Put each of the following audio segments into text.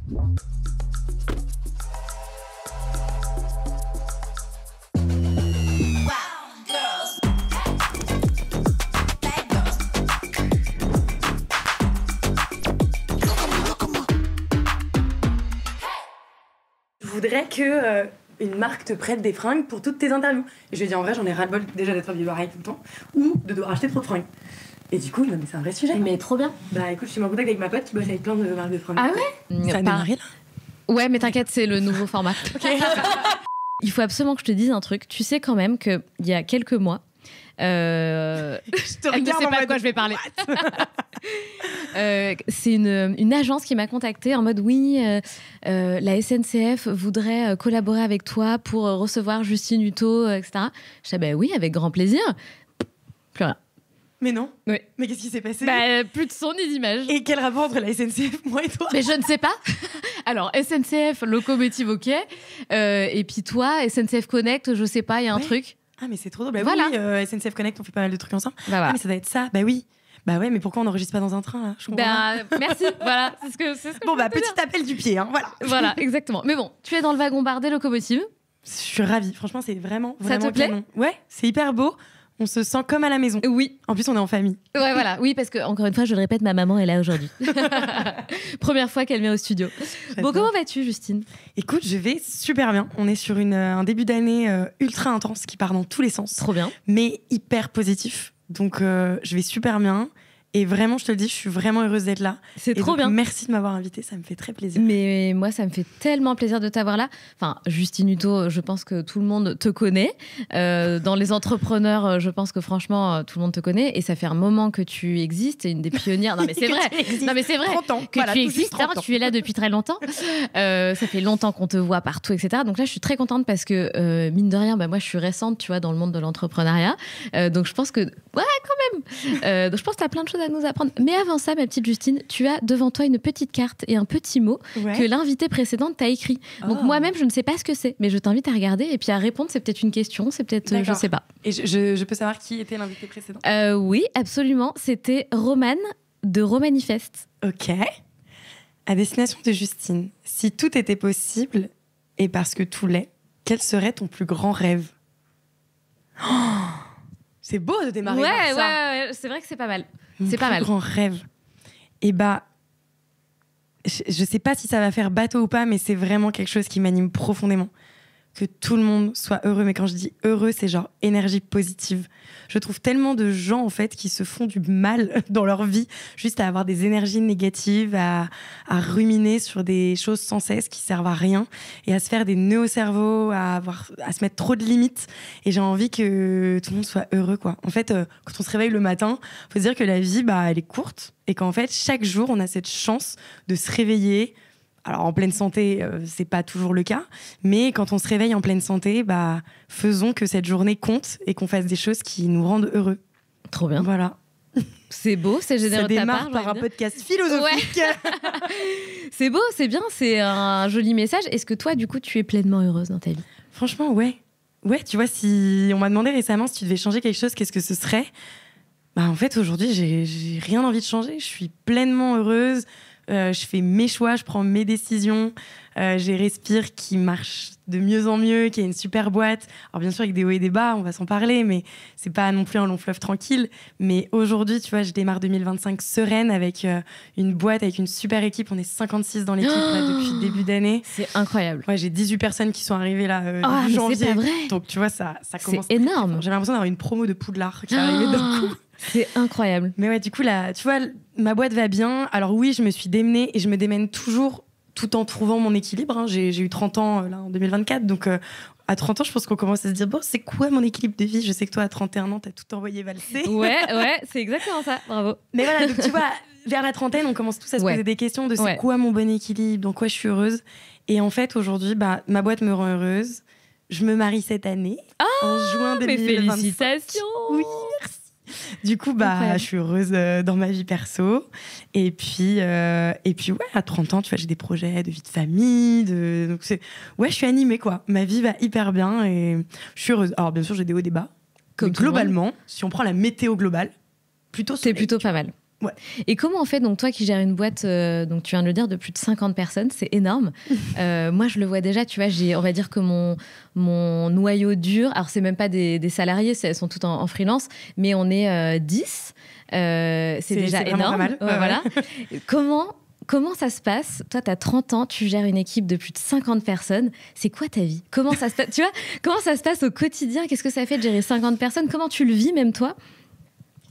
Je voudrais que une marque te prête des fringues pour toutes tes interviews. Et je lui ai dit en vrai, j'en ai ras-le-bol déjà d'être habillée pareil tout le temps, ou de devoir acheter trop de fringues. Et du coup, non, mais c'est un vrai sujet. Mais trop bien. Bah écoute, je suis en contact avec ma pote qui bosse avec plein de marques de fringues. Ah ouais? Ça a démarré là? Ouais, mais t'inquiète, c'est le nouveau format. Il faut absolument que je te dise un truc. Tu sais quand même qu'il y a quelques mois, Je te elle ne regarde sait en pas de mode quoi je vais parler. C'est une agence qui m'a contactée en mode oui, la SNCF voudrait collaborer avec toi pour recevoir Justine Hutto, etc. Je disais bah oui, avec grand plaisir. Plus rien. Mais non. Oui. Mais qu'est-ce qui s'est passé? Bah, plus de son ni d'image. Et quel rapport entre la SNCF, moi et toi? Mais je ne sais pas. Alors, SNCF, locomotive, ok. Et puis toi, SNCF Connect, je sais pas, il y a un truc. Ah, mais c'est trop drôle. Bah Voilà. oui, SNCF Connect, on fait pas mal de trucs ensemble. Bah, voilà. Ah, mais ça doit être ça. Bah oui. Bah ouais, mais pourquoi on n'enregistre pas dans un train, là? Je comprends pas. Bah, merci. Voilà, c'est ce que Bon, je bah, veux te petit dire. appel du pied, hein, voilà. Voilà, exactement. Mais bon, tu es dans le wagon bar des locomotives. Je suis ravie. Franchement, c'est vraiment, Ça vraiment te plaît? canon. Ouais, c'est hyper beau. On se sent comme à la maison. Oui. En plus, on est en famille. Ouais, voilà. Oui, parce que, encore une fois, je le répète, ma maman est là aujourd'hui. Première fois qu'elle vient au studio. Bon, comment vas-tu, Justine? Écoute, je vais super bien. On est sur un début d'année ultra intense qui part dans tous les sens. Trop bien. Mais hyper positif. Donc, je vais super bien. Et vraiment, je te le dis, je suis vraiment heureuse d'être là. C'est Et trop donc, bien. Merci de m'avoir invitée, ça me fait très plaisir. Mais moi, ça me fait tellement plaisir de t'avoir là. Enfin, Justine Hutto, je pense que tout le monde te connaît. Dans les entrepreneurs, je pense que franchement, tout le monde te connaît. Et ça fait un moment que tu existes. T'es une des pionnières. Non, mais c'est Que vrai. tu existes. Non, mais c'est vrai. 30 ans. Que Voilà, tu tout juste existes. 30 ans. Tu es là depuis très longtemps. Ça fait longtemps qu'on te voit partout, etc. Donc là, je suis très contente parce que, mine de rien, bah, moi, je suis récente, tu vois, dans le monde de l'entrepreneuriat. Donc je pense que, ouais, quand même. Donc je pense que tu as plein de choses à nous apprendre. Mais avant ça, ma petite Justine, tu as devant toi une petite carte et un petit mot Ouais. que l'invitée précédente t'a écrit. Donc Oh. moi-même, je ne sais pas ce que c'est, mais je t'invite à regarder et puis à répondre. C'est peut-être une question, c'est peut-être, je D'accord. sais pas. Et je peux savoir qui était l'invité précédent? Oui, absolument. C'était Romane de Romanifest. Ok. À destination de Justine, si tout était possible, et parce que tout l'est, quel serait ton plus grand rêve? Oh, c'est beau de démarrer Ouais, par ça. ouais, c'est vrai que c'est pas mal. Mon C'est pas plus mal. grand rêve. Et bah, je sais pas si ça va faire bateau ou pas, mais c'est vraiment quelque chose qui m'anime profondément. Que tout le monde soit heureux. Mais quand je dis heureux, c'est genre énergie positive. Je trouve tellement de gens, en fait, qui se font du mal dans leur vie, juste à avoir des énergies négatives, à ruminer sur des choses sans cesse qui servent à rien, et à se faire des nœuds au cerveau, à se mettre trop de limites. Et j'ai envie que tout le monde soit heureux, quoi. En fait, quand on se réveille le matin, faut se dire que la vie, bah, elle est courte, et qu'en fait, chaque jour, on a cette chance de se réveiller. Alors, en pleine santé, c'est pas toujours le cas. Mais quand on se réveille en pleine santé, bah, faisons que cette journée compte et qu'on fasse des choses qui nous rendent heureux. Trop bien. Voilà. C'est beau, c'est généreux Ça de ta démarre part. par un j'ai envie de podcast philosophique. C'est beau, c'est bien, c'est un joli message. Est-ce que toi, du coup, tu es pleinement heureuse dans ta vie? Franchement, ouais. Ouais, tu vois, si on m'a demandé récemment si tu devais changer quelque chose, qu'est-ce que ce serait? Bah, en fait, aujourd'hui, j'ai rien envie de changer. Je suis pleinement heureuse. Je fais mes choix, je prends mes décisions. J'ai Respire qui marche de mieux en mieux, qui est une super boîte. Alors bien sûr, avec des hauts et des bas, on va s'en parler, mais c'est pas non plus un long fleuve tranquille. Mais aujourd'hui, tu vois, je démarre 2025 sereine avec une boîte, avec une super équipe. On est 56 dans l'équipe là, depuis le début d'année. C'est incroyable. Ouais, j'ai 18 personnes qui sont arrivées là Ah, début mais janvier. c'est pas vrai. Donc tu vois, ça commence. C'est énorme. J'ai l'impression d'avoir une promo de Poudlard qui est arrivée d'un coup. C'est incroyable. Mais ouais, du coup, là, tu vois, ma boîte va bien. Alors oui, je me suis démenée et je me démène toujours tout en trouvant mon équilibre. Hein. J'ai eu 30 ans là, en 2024. Donc, à 30 ans, je pense qu'on commence à se dire, bon, c'est quoi mon équilibre de vie? Je sais que toi, à 31 ans, t'as tout envoyé valser. Ouais, c'est exactement ça. Bravo. Mais voilà, donc tu vois, vers la trentaine, on commence tous à se poser des questions de c'est quoi mon bon équilibre? Dans quoi je suis heureuse? Et en fait, aujourd'hui, bah, ma boîte me rend heureuse. Je me marie cette année, en juin 2025. Mais félicitations! Oui, merci. Du coup, bah, je suis heureuse dans ma vie perso. Et puis, ouais, à 30 ans, tu vois, j'ai des projets de vie de famille. Donc ouais, je suis animée, quoi. Ma vie va hyper bien et je suis heureuse. Alors, bien sûr, j'ai des hauts et des bas. Comme Mais globalement, si on prend la météo globale, plutôt c'est plutôt pas mal. Ouais. Et comment on fait, donc toi qui gères une boîte, donc tu viens de le dire, de plus de 50 personnes, c'est énorme. Moi, je le vois déjà, tu vois, on va dire que mon noyau dur, alors c'est même pas des salariés, elles sont toutes en freelance, mais on est 10. C'est déjà énorme. Pas mal. Voilà. Comment ça se passe? Toi, tu as 30 ans, tu gères une équipe de plus de 50 personnes. C'est quoi ta vie? Comment ça se passe? Tu vois, comment ça se passe au quotidien? Qu'est-ce que ça fait de gérer 50 personnes? Comment tu le vis, même toi?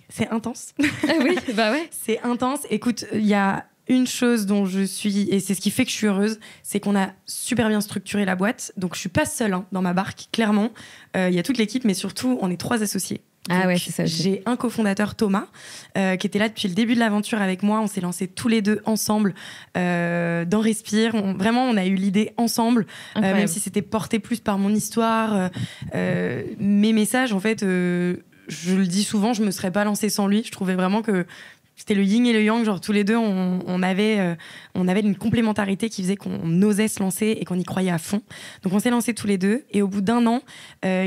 C'est intense. Oui, bah ouais. C'est intense. Écoute, il y a une chose dont je suis, et c'est ce qui fait que je suis heureuse, c'est qu'on a super bien structuré la boîte. Donc, je suis pas seule dans ma barque, clairement. Il y a toute l'équipe, mais surtout, on est 3 associés. Donc, ah ouais, c'est ça aussi. J'ai un cofondateur, Thomas, qui était là depuis le début de l'aventure avec moi. On s'est lancés tous les deux ensemble dans Respire. Vraiment, on a eu l'idée ensemble, même si c'était porté plus par mon histoire. Mes messages, en fait, je le dis souvent, je me serais pas lancée sans lui. Je trouvais vraiment que c'était le yin et le yang, genre tous les deux, on avait une complémentarité qui faisait qu'on osait se lancer et qu'on y croyait à fond. Donc on s'est lancés tous les deux et au bout d'1 an,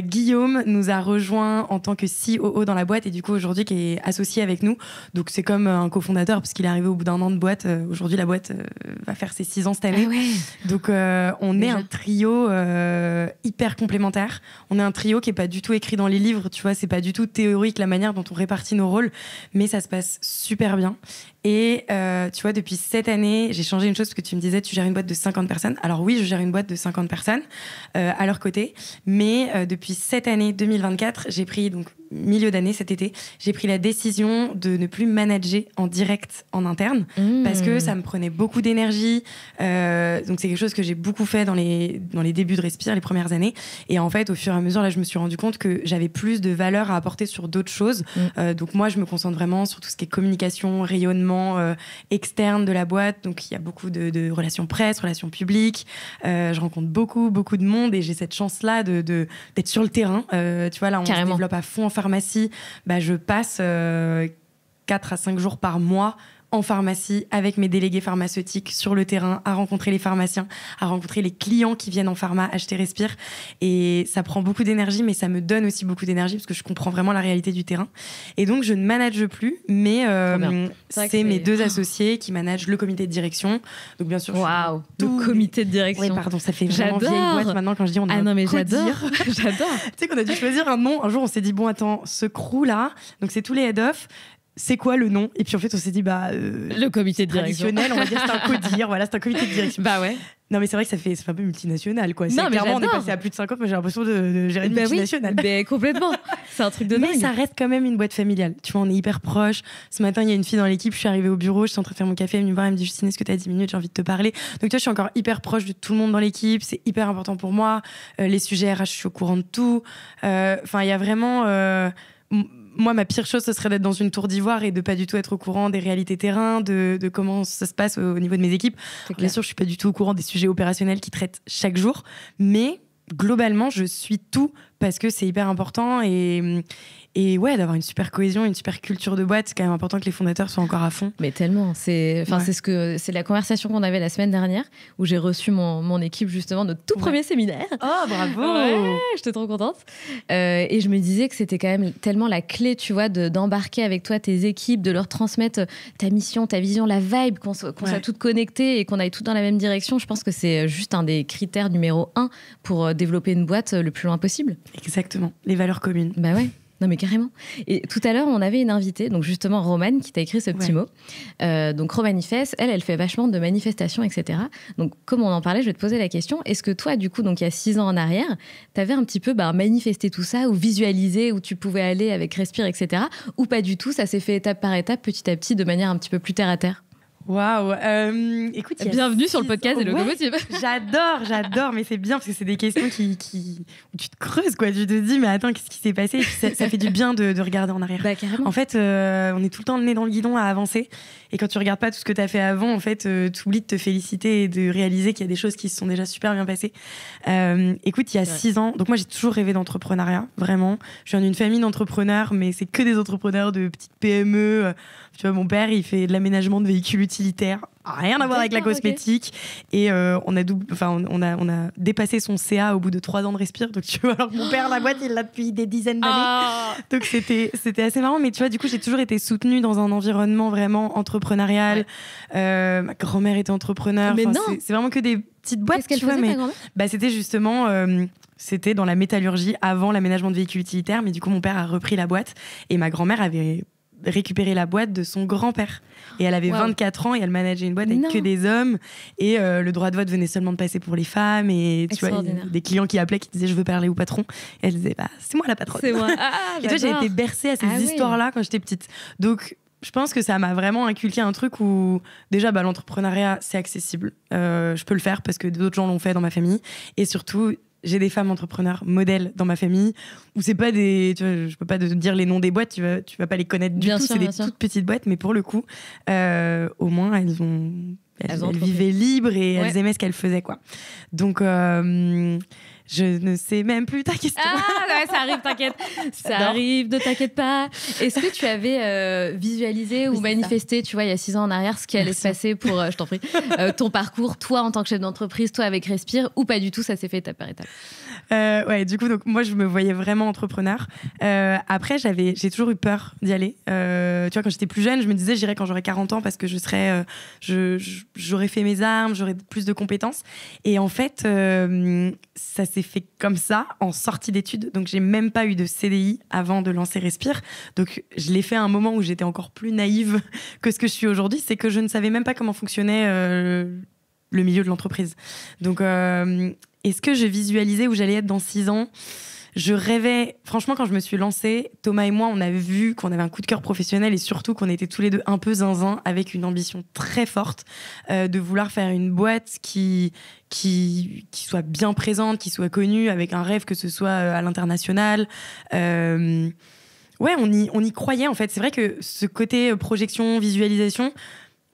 Guillaume nous a rejoint en tant que COO dans la boîte et du coup aujourd'hui qui est associé avec nous. Donc c'est comme un cofondateur parce qu'il est arrivé au bout d'1 an de boîte. Aujourd'hui la boîte va faire ses 6 ans cette année. Ah ouais. Donc on est un trio hyper complémentaire. On est un trio qui est pas du tout écrit dans les livres, tu vois, c'est pas du tout théorique la manière dont on répartit nos rôles, mais ça se passe super bien. Et tu vois, depuis cette année, j'ai changé une chose parce que tu me disais, tu gères une boîte de 50 personnes. Alors oui, je gère une boîte de 50 personnes à leur côté. Mais depuis cette année 2024, j'ai pris, donc milieu d'année cet été, j'ai pris la décision de ne plus manager en direct en interne parce que ça me prenait beaucoup d'énergie. Donc c'est quelque chose que j'ai beaucoup fait dans les débuts de Respire, les premières années. Et en fait, au fur et à mesure, là, je me suis rendu compte que j'avais plus de valeur à apporter sur d'autres choses. Donc moi, je me concentre vraiment sur tout ce qui est communication, rayonnement externe de la boîte. Donc il y a beaucoup de relations presse, relations publiques. Je rencontre beaucoup de monde et j'ai cette chance-là d'être sur le terrain. Tu vois, là, on se développe à fond en pharmacie. Bah, je passe 4 à 5 jours par mois en pharmacie avec mes délégués pharmaceutiques sur le terrain, à rencontrer les pharmaciens, à rencontrer les clients qui viennent en pharma acheter Respire. Et ça prend beaucoup d'énergie, mais ça me donne aussi beaucoup d'énergie parce que je comprends vraiment la réalité du terrain. Et donc, je ne manage plus, mais c'est mes 2 associés qui managent le comité de direction. Donc, bien sûr, le comité de direction. Oui, pardon, ça fait vraiment vieille boîte maintenant quand je dis on a Ah non, mais j'adore. J'adore. Tu sais qu'on a dû choisir un nom. Un jour, on s'est dit, bon, attends, ce crew-là, donc c'est tous les head-off. C'est quoi le nom? Et puis en fait, on s'est dit, le comité de direction. Traditionnel, on va dire, c'est un codir. Voilà, c'est un comité de direction. Bah ouais. Non, mais c'est vrai que ça fait un peu multinational, quoi. Non, mais clairement, on est j'adore. passé à plus de 50, mais j'ai l'impression de gérer une multinationale. Oui, complètement. C'est un truc de dingue. Mais ça reste quand même une boîte familiale. Tu vois, on est hyper proches. Ce matin, il y a une fille dans l'équipe. Je suis arrivée au bureau, je suis en train de faire mon café. Elle me voir, elle me dit, Justine, est-ce que tu as 10 minutes? J'ai envie de te parler. Donc, tu vois, je suis encore hyper proche de tout le monde dans l'équipe. C'est hyper important pour moi. Les sujets RH, je suis au courant de tout. Enfin, il y a vraiment. Moi, ma pire chose, ce serait d'être dans une tour d'ivoire et de pas du tout être au courant des réalités terrain, de comment ça se passe au niveau de mes équipes. Bien sûr, je suis pas du tout au courant des sujets opérationnels qui traitent chaque jour, mais globalement, je suis tout parce que c'est hyper important et ouais, d'avoir une super cohésion, une super culture de boîte, c'est quand même important que les fondateurs soient encore à fond. Mais tellement, c'est la conversation qu'on avait la semaine dernière où j'ai reçu mon équipe justement, notre tout premier séminaire. Oh, bravo! Ouais, j'étais trop contente. Et je me disais que c'était quand même tellement la clé, tu vois, d'embarquer avec toi tes équipes, de leur transmettre ta mission, ta vision, la vibe, qu'on soit toutes connectées et qu'on aille toutes dans la même direction. Je pense que c'est juste un des critères numéro 1 pour développer une boîte le plus loin possible. Exactement, les valeurs communes. Bah ouais. Non mais carrément. Et tout à l'heure, on avait une invitée, donc justement Romane, qui t'a écrit ce petit mot. Donc Romanifest, elle fait vachement de manifestations, etc. Donc comme on en parlait, je vais te poser la question. Est-ce que toi, du coup, donc il y a 6 ans en arrière, t'avais un petit peu manifesté tout ça, ou visualisé où tu pouvais aller avec Respire, etc. Ou pas du tout, ça s'est fait étape par étape, petit à petit, de manière un petit peu plus terre à terre? Waouh, écoute, bienvenue sur le podcast des Locomotives. J'adore, mais c'est bien parce que c'est des questions où tu te creuses, quoi. Tu te dis, mais attends, qu'est-ce qui s'est passé? Et puis ça fait du bien de regarder en arrière. Bah, carrément. En fait, on est tout le temps le nez dans le guidon à avancer. Et quand tu regardes pas tout ce que tu as fait avant, en fait, tu oublies de te féliciter et de réaliser qu'il y a des choses qui se sont déjà super bien passées. Écoute, il y a 6 ans, donc moi j'ai toujours rêvé d'entrepreneuriat, vraiment. Je viens d'une famille d'entrepreneurs, mais c'est que des entrepreneurs de petites PME. Tu vois, mon père, il fait de l'aménagement de véhicules utilisés. utilitaire, rien à voir avec la cosmétique. Et on a dépassé son CA au bout de 3 ans de Respire. Donc tu vois, alors que mon père, la boîte, il l'a depuis des dizaines d'années. Donc c'était assez marrant. Mais tu vois, du coup, j'ai toujours été soutenue dans un environnement vraiment entrepreneurial. Ma grand-mère était entrepreneur. Mais non. C'est vraiment que des petites boîtes. Qu'est-ce qu'elle faisait, ta grand-mère ? C'était justement... c'était dans la métallurgie avant l'aménagement de véhicules utilitaires. Mais du coup, mon père a repris la boîte. Et ma grand-mère avait récupéré la boîte de son grand-père. Et elle avait 24 ans et elle manageait une boîte avec que des hommes. Et le droit de vote venait seulement de passer pour les femmes. Et tu vois, des clients qui appelaient, qui disaient « je veux parler au patron ». Et elle disait « c'est moi la patronne ». C'est moi. Et toi, j'ai été bercée à ces histoires-là quand j'étais petite. Donc, je pense que ça m'a vraiment inculqué un truc où, déjà, l'entrepreneuriat, c'est accessible. Je peux le faire parce que d'autres gens l'ont fait dans ma famille. Et surtout, j'ai des femmes entrepreneurs modèles dans ma famille où c'est pas des, tu vois, je peux pas te dire les noms des boîtes, tu vas pas les connaître du tout, c'est des toutes petites boîtes, mais pour le coup, au moins elles vivaient libres et elles aimaient ce qu'elles faisaient, quoi. Donc je ne sais même plus ta question. Ça arrive, t'inquiète. Ça arrive, ne t'inquiète pas. Est-ce que tu avais visualisé ou manifesté, tu vois, il y a 6 ans en arrière, ce qui allait se passer pour, je t'en prie, ton parcours, toi en tant que chef d'entreprise, toi avec Respire, ou pas du tout, ça s'est fait étape par étape? Du coup, donc moi, je me voyais vraiment entrepreneur. Après, j'ai toujours eu peur d'y aller. Tu vois, quand j'étais plus jeune, je me disais, j'irai quand j'aurai 40 ans parce que j'aurais fait mes armes, j'aurais plus de compétences. Et en fait, ça s'est fait comme ça, en sortie d'études. Donc, j'ai même pas eu de CDI avant de lancer Respire. Donc, je l'ai fait à un moment où j'étais encore plus naïve que ce que je suis aujourd'hui. C'est que je ne savais même pas comment fonctionnait le milieu de l'entreprise. Donc, est-ce que je visualisais où j'allais être dans 6 ans ? Je rêvais, franchement, quand je me suis lancée, Thomas et moi, on a vu qu'on avait un coup de cœur professionnel et surtout qu'on était tous les deux un peu zinzin avec une ambition très forte de vouloir faire une boîte qui soit bien présente, qui soit connue, avec un rêve que ce soit à l'international. On y croyait en fait. C'est vrai que ce côté projection, visualisation,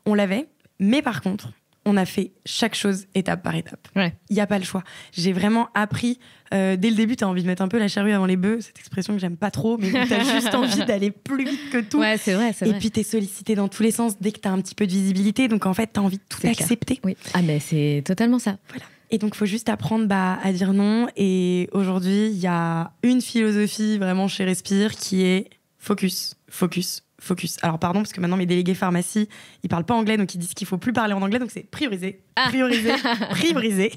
on l'avait, mais par contre, on a fait chaque chose étape par étape. Il n'y a pas le choix. J'ai vraiment appris. Dès le début, tu as envie de mettre un peu la charrue avant les bœufs. Cette expression que j'aime pas trop, mais tu as juste envie d'aller plus vite que tout. Ouais, c'est vrai. Et puis, tu es sollicité dans tous les sens dès que tu as un petit peu de visibilité. Donc, en fait, tu as envie de tout accepter. Oui. Ah, mais c'est totalement ça. Voilà. Et donc, il faut juste apprendre à dire non. Et aujourd'hui, il y a une philosophie vraiment chez Respire qui est focus, focus, focus. Alors pardon, parce que maintenant mes délégués pharmacie, ils parlent pas anglais, donc ils disent qu'il faut plus parler en anglais, donc c'est prioriser, prioriser.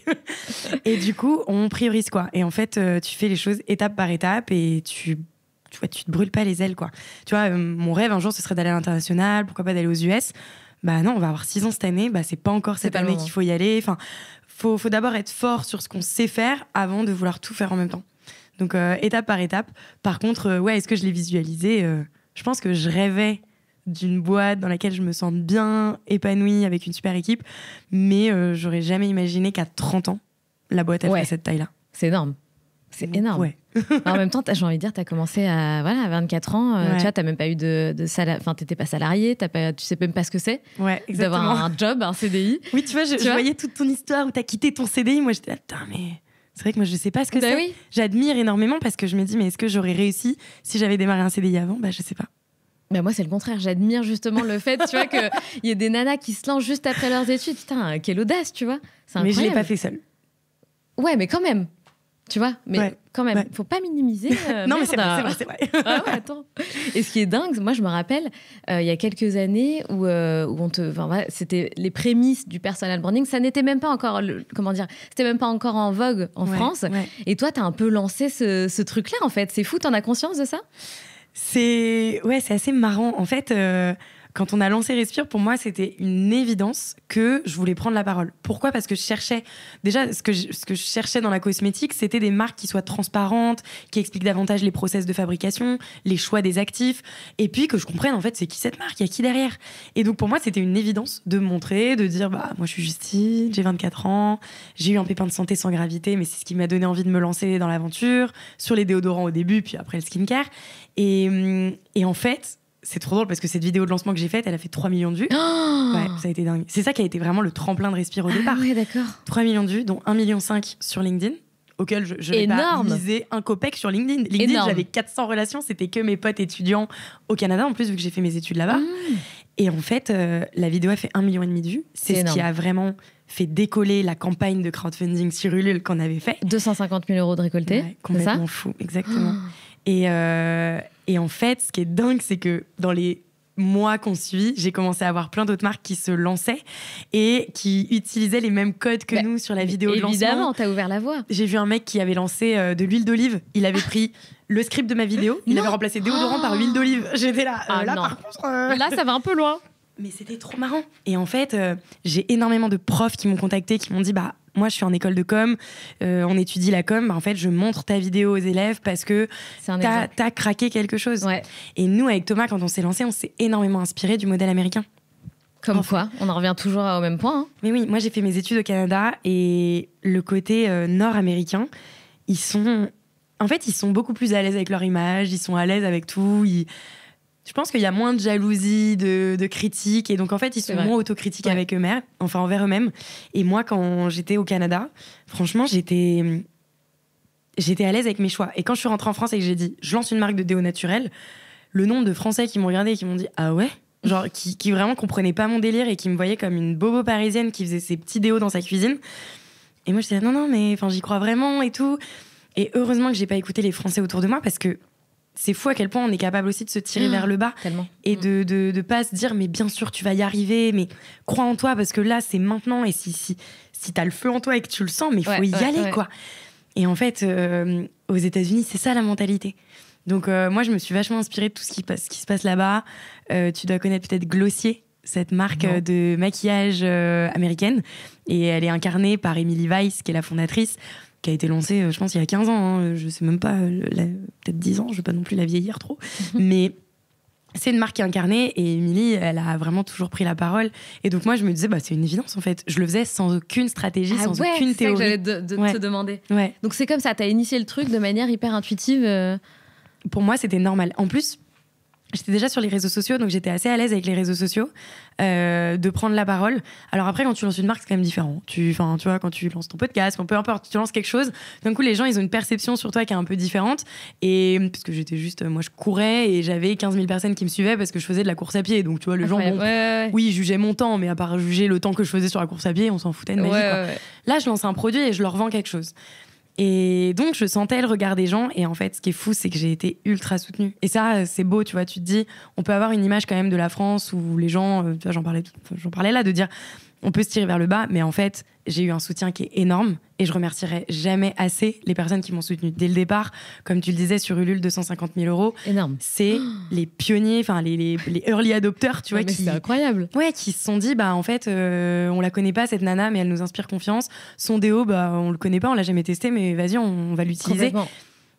Et du coup, on priorise quoi. Et en fait, tu fais les choses étape par étape et tu te brûles pas les ailes quoi. Tu vois, mon rêve un jour, ce serait d'aller à l'international, pourquoi pas d'aller aux US. Bah non, on va avoir 6 ans cette année, bah c'est pas encore cette année qu'il faut y aller. Enfin, faut d'abord être fort sur ce qu'on sait faire avant de vouloir tout faire en même temps. Donc étape par étape. Par contre, est-ce que je l'ai visualisé Je pense que je rêvais d'une boîte dans laquelle je me sens bien épanouie avec une super équipe, mais j'aurais jamais imaginé qu'à 30 ans, la boîte elle ferait cette taille-là. C'est énorme. C'est énorme. Ouais. En même temps, j'ai envie de dire, tu as commencé à 24 ans, tu vois, tu n'as même pas eu de salaire, enfin, tu n'étais pas salarié, tu sais même pas ce que c'est d'avoir un job, un CDI. Oui, tu vois, je voyais toute ton histoire où tu as quitté ton CDI. Moi, j'étais là, putain, mais c'est vrai que moi, je sais pas ce que c'est. Oui. J'admire énormément parce que je me dis, mais est-ce que j'aurais réussi si j'avais démarré un CDI avant ? Bah, je sais pas. Mais moi, c'est le contraire. J'admire justement le fait, tu vois, qu'il y ait des nanas qui se lancent juste après leurs études. Putain, quelle audace, tu vois. C'est incroyable. Mais je l'ai pas fait seule. Ouais, mais quand même. Tu vois, mais quand même, faut pas minimiser. Non, mais c'est vrai. Ah ouais, attends. Et ce qui est dingue, moi, je me rappelle, il y a quelques années où c'était les prémices du personal branding. Ça n'était même pas encore, c'était même pas encore en vogue en France. Ouais. Et toi, t'as un peu lancé ce truc-là, en fait. C'est fou, t'en as conscience de ça ? C'est assez marrant. En fait, quand on a lancé Respire, pour moi, c'était une évidence que je voulais prendre la parole. Pourquoi ? Parce que je cherchais... Déjà, ce que je cherchais dans la cosmétique, c'était des marques qui soient transparentes, qui expliquent davantage les process de fabrication, les choix des actifs, et puis que je comprenne, en fait, c'est qui cette marque, il y a qui derrière. Et donc, pour moi, c'était une évidence de me montrer, de dire, moi, je suis Justine, j'ai 24 ans, j'ai eu un pépin de santé sans gravité, mais c'est ce qui m'a donné envie de me lancer dans l'aventure, sur les déodorants au début, puis après le skincare. Et en fait... C'est trop drôle parce que cette vidéo de lancement que j'ai faite, elle a fait 3 millions de vues. Oh, ouais, ça a été dingue. C'est ça qui a été vraiment le tremplin de Respire au départ. Ah ouais, d'accord. 3 millions de vues, dont 1,5 million sur LinkedIn, auquel je n'ai pas misé un copec sur LinkedIn. LinkedIn, j'avais 400 relations, c'était que mes potes étudiants au Canada, en plus, vu que j'ai fait mes études là-bas. Et en fait, la vidéo a fait 1,5 million de vues. C'est ce qui a vraiment fait décoller la campagne de crowdfunding sur Ulule qu'on avait fait. 250 000 € de récoltés. Ouais, complètement fou, exactement. Et en fait, ce qui est dingue, c'est que dans les mois qu'on suit, j'ai commencé à avoir plein d'autres marques qui se lançaient et qui utilisaient les mêmes codes que nous sur la vidéo de lancement. Évidemment, t'as ouvert la voie. J'ai vu un mec qui avait lancé de l'huile d'olive. Il avait pris le script de ma vidéo, il avait remplacé déodorant par huile d'olive. J'étais là. Par contre, là, ça va un peu loin. Mais c'était trop marrant. Et en fait, j'ai énormément de profs qui m'ont contacté, qui m'ont dit moi, je suis en école de com, on étudie la com. En fait, je montre ta vidéo aux élèves parce que t'as craqué quelque chose. Ouais. Et nous, avec Thomas, quand on s'est lancé, on s'est énormément inspiré du modèle américain. Comme quoi, on en revient toujours au même point. Hein. Mais oui, moi, j'ai fait mes études au Canada et le côté nord-américain, ils sont beaucoup plus à l'aise avec leur image, ils sont à l'aise avec tout. Je pense qu'il y a moins de jalousie, de critiques. Et donc, en fait, ils sont moins autocritiques avec eux-mêmes, enfin, envers eux-mêmes. Et moi, quand j'étais au Canada, franchement, j'étais à l'aise avec mes choix. Et quand je suis rentrée en France et que j'ai dit, je lance une marque de déo naturel, le nombre de Français qui m'ont regardé et qui m'ont dit, ah ouais? Genre, qui vraiment comprenaient pas mon délire et qui me voyaient comme une bobo parisienne qui faisait ses petits déos dans sa cuisine. Et moi, je disais, non, mais j'y crois vraiment et tout. Et heureusement que j'ai pas écouté les Français autour de moi parce que c'est fou à quel point on est capable aussi de se tirer vers le bas. Tellement. Et de pas se dire mais bien sûr tu vas y arriver, mais crois en toi parce que là c'est maintenant et si t'as le feu en toi et que tu le sens, mais il faut y aller quoi. Et en fait aux États-Unis c'est ça la mentalité. Donc moi je me suis vachement inspirée de tout ce qui se passe là-bas. Tu dois connaître peut-être Glossier, cette marque de maquillage américaine, et elle est incarnée par Emily Weiss qui est la fondatrice, qui a été lancée, je pense, il y a 15 ans. Hein. Je sais même pas, peut-être 10 ans, je ne veux pas non plus la vieillir trop. Mais c'est une marque qui est incarnée et Émilie, elle a vraiment toujours pris la parole. Et donc, moi, je me disais, c'est une évidence, en fait. Je le faisais sans aucune stratégie, sans aucune théorie. C'est ça que j'allais te demander. Ouais. Donc, c'est comme ça, tu as initié le truc de manière hyper intuitive. Pour moi, c'était normal. En plus, j'étais déjà sur les réseaux sociaux, donc j'étais assez à l'aise avec les réseaux sociaux, de prendre la parole. Alors après, quand tu lances une marque, c'est quand même différent. Tu vois, quand tu lances ton podcast, peu importe, tu lances quelque chose, d'un coup, les gens, ils ont une perception sur toi qui est un peu différente. Et parce que j'étais juste, moi, je courais et j'avais 15 000 personnes qui me suivaient parce que je faisais de la course à pied. Donc, tu vois, les gens, oui, ils jugeaient mon temps, mais à part juger le temps que je faisais sur la course à pied, on s'en foutait de ma vie, quoi. Là, je lance un produit et je leur vends quelque chose. Et donc, je sentais le regard des gens. Et en fait, ce qui est fou, c'est que j'ai été ultra soutenue. Et ça, c'est beau, tu vois. Tu te dis, on peut avoir une image quand même de la France où les gens, tu vois, j'en parlais là, de dire, on peut se tirer vers le bas. Mais en fait, j'ai eu un soutien qui est énorme. Et je remercierai jamais assez les personnes qui m'ont soutenue dès le départ. Comme tu le disais, sur Ulule, 250 000 €. Énorme. C'est les pionniers, enfin, les early adopters, tu vois. C'est incroyable. Ouais, qui se sont dit, en fait, on la connaît pas, cette nana, mais elle nous inspire confiance. Son déo, on le connaît pas, on l'a jamais testé, mais vas-y, on va l'utiliser.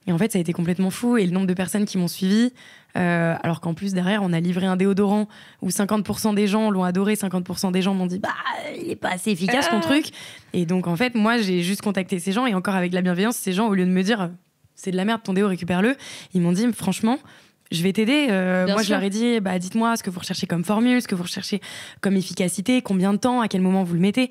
Et en fait, ça a été complètement fou. Et le nombre de personnes qui m'ont suivi, alors qu'en plus, derrière, on a livré un déodorant où 50% des gens l'ont adoré, 50% des gens m'ont dit, il est pas assez efficace ton truc. Et donc, en fait, moi, j'ai juste contacté ces gens, et encore avec la bienveillance, ces gens, au lieu de me dire, c'est de la merde ton déo, récupère-le, ils m'ont dit, franchement, je vais t'aider. Moi, je leur ai dit, dites-moi ce que vous recherchez comme formule, ce que vous recherchez comme efficacité, combien de temps, à quel moment vous le mettez.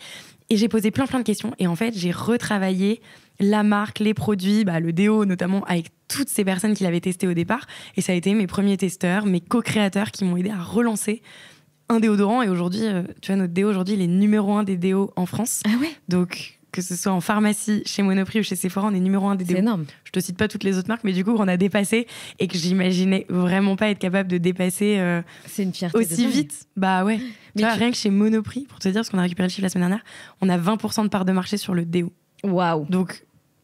Et j'ai posé plein de questions. Et en fait, j'ai retravaillé la marque, les produits, le déo notamment, avec toutes ces personnes qui l'avaient testé au départ. Et ça a été mes premiers testeurs, mes co-créateurs qui m'ont aidé à relancer un déodorant. Et aujourd'hui, tu vois, notre déo, aujourd'hui, il est numéro 1 des déos en France. Ah ouais. Donc, que ce soit en pharmacie, chez Monoprix ou chez Sephora, on est numéro 1 des déos. C'est énorme. Je te cite pas toutes les autres marques, mais du coup, on a dépassé et que j'imaginais vraiment pas être capable de dépasser c'est une fierté aussi vite. Bah ouais. Mais rien que chez Monoprix, pour te dire, parce qu'on a récupéré le chiffre la semaine dernière, on a 20% de part de marché sur le déo. Waouh. Donc,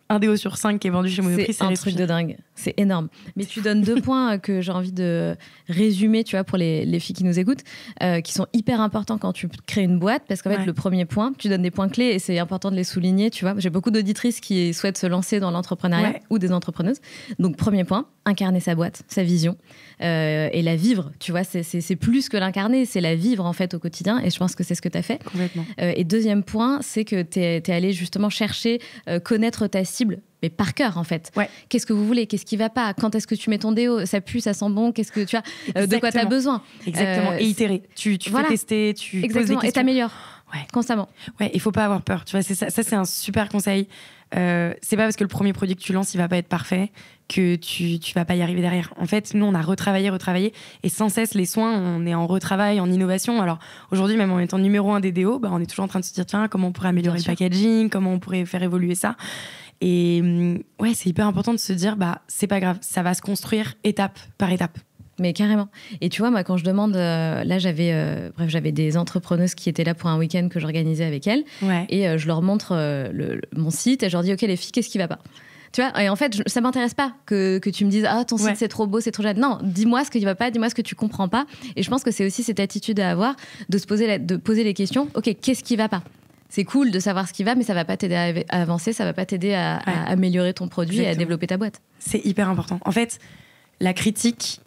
un déo sur 5 qui est vendu chez Monoprix, c'est un truc de dingue. C'est énorme. Mais tu donnes 2 points que j'ai envie de résumer, tu vois, pour les filles qui nous écoutent, qui sont hyper importants quand tu crées une boîte, parce qu'en fait, le premier point, tu donnes des points clés et c'est important de les souligner, tu vois. J'ai beaucoup d'auditrices qui souhaitent se lancer dans l'entrepreneuriat ou des entrepreneuses. Donc, premier point, incarner sa boîte, sa vision et la vivre, tu vois. C'est plus que l'incarner, c'est la vivre, en fait, au quotidien. Et je pense que c'est ce que tu as fait. Complètement. Et deuxième point, c'est que tu es allé justement chercher, connaître ta cible, mais par cœur, en fait. Ouais. Qu'est-ce que vous voulez? Qu'est-ce qui va pas? Quand est-ce que tu mets ton déo? Ça pue, ça sent bon? Qu'est-ce que tu as? De quoi tu as besoin? Exactement. Et itérer. Tu fais tester, tu poses des questions. Et t'améliores. Constamment. Ouais, il faut pas avoir peur. Tu vois, c'est ça c'est un super conseil. C'est pas parce que le premier produit que tu lances, il va pas être parfait que tu vas pas y arriver derrière. En fait, nous, on a retravaillé, et sans cesse, les soins, on est en retravail, en innovation. Alors, aujourd'hui, même en étant numéro 1 des DO, on est toujours en train de se dire, tiens, comment on pourrait améliorer le packaging, comment on pourrait faire évoluer ça. Et ouais, c'est hyper important de se dire, c'est pas grave, ça va se construire étape par étape. Mais carrément. Et tu vois, moi, quand je demande... là, j'avais des entrepreneuses qui étaient là pour un week-end que j'organisais avec elles. Ouais. Et je leur montre mon site et je leur dis, OK, les filles, qu'est-ce qui va pas ? Tu vois, et en fait, ça m'intéresse pas que tu me dises, ton site, c'est trop beau, c'est trop génial. Non, dis-moi ce qui va pas, dis-moi ce que tu comprends pas. Et je pense que c'est aussi cette attitude à avoir de poser les questions. OK, qu'est-ce qui va pas ? C'est cool de savoir ce qui va, mais ça va pas t'aider à avancer, ça va pas t'aider à améliorer ton produit. Exactement. Et à développer ta boîte. C'est hyper important. En fait, la critique...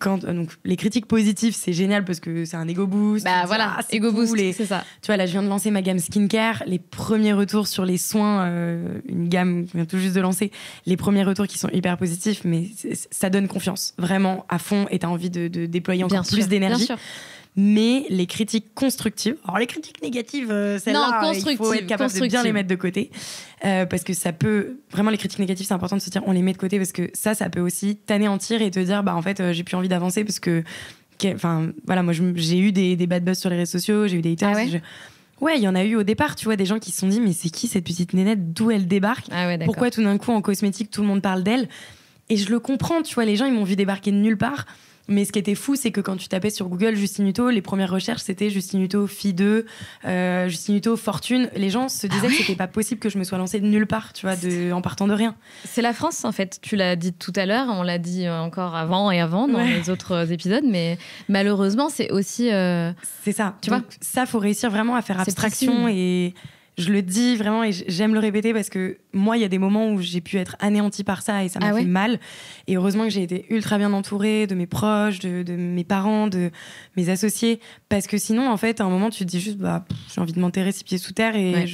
donc les critiques positives, c'est génial parce que c'est un ego boost. Voilà, ego cool, boost, c'est ça. Tu vois, là, je viens de lancer ma gamme skincare. Les premiers retours sur les soins, une gamme qu'on vient tout juste de lancer, les premiers retours qui sont hyper positifs, mais ça donne confiance, vraiment à fond, et t'as envie de déployer encore plus d'énergie. Bien sûr. Mais les critiques constructives, alors les critiques négatives, celles-là, il faut être capable de bien les mettre de côté. Parce que ça peut... Vraiment, les critiques négatives, c'est important de se dire, on les met de côté parce que ça peut aussi t'anéantir et te dire, en fait, j'ai plus envie d'avancer parce que... Enfin, voilà, moi, j'ai eu des bad buzz sur les réseaux sociaux, j'ai eu des haters. Ah ouais Ouais, il y en a eu au départ, tu vois, des gens qui se sont dit, mais c'est qui cette petite nénette, d'où elle débarque ? Pourquoi tout d'un coup, en cosmétique, tout le monde parle d'elle ? Et je le comprends, tu vois, les gens, ils m'ont vu débarquer de nulle part. Mais ce qui était fou, c'est que quand tu tapais sur Google Justine Hutto, les premières recherches, c'était Justine Hutto, fille 2, Justine Hutto, fortune. Les gens se disaient que c'était pas possible que je me sois lancée de nulle part, tu vois, en partant de rien. C'est la France, en fait. Tu l'as dit tout à l'heure, on l'a dit encore avant dans les autres épisodes, mais malheureusement, c'est aussi... C'est ça. Tu vois, ça, faut réussir vraiment à faire abstraction et... Je le dis vraiment et j'aime le répéter parce que moi, il y a des moments où j'ai pu être anéantie par ça et ça m'a fait mal. Et heureusement que j'ai été ultra bien entourée de mes proches, de mes parents, de mes associés. Parce que sinon, en fait, à un moment, tu te dis juste, j'ai envie de m'enterrer 6 pieds sous terre et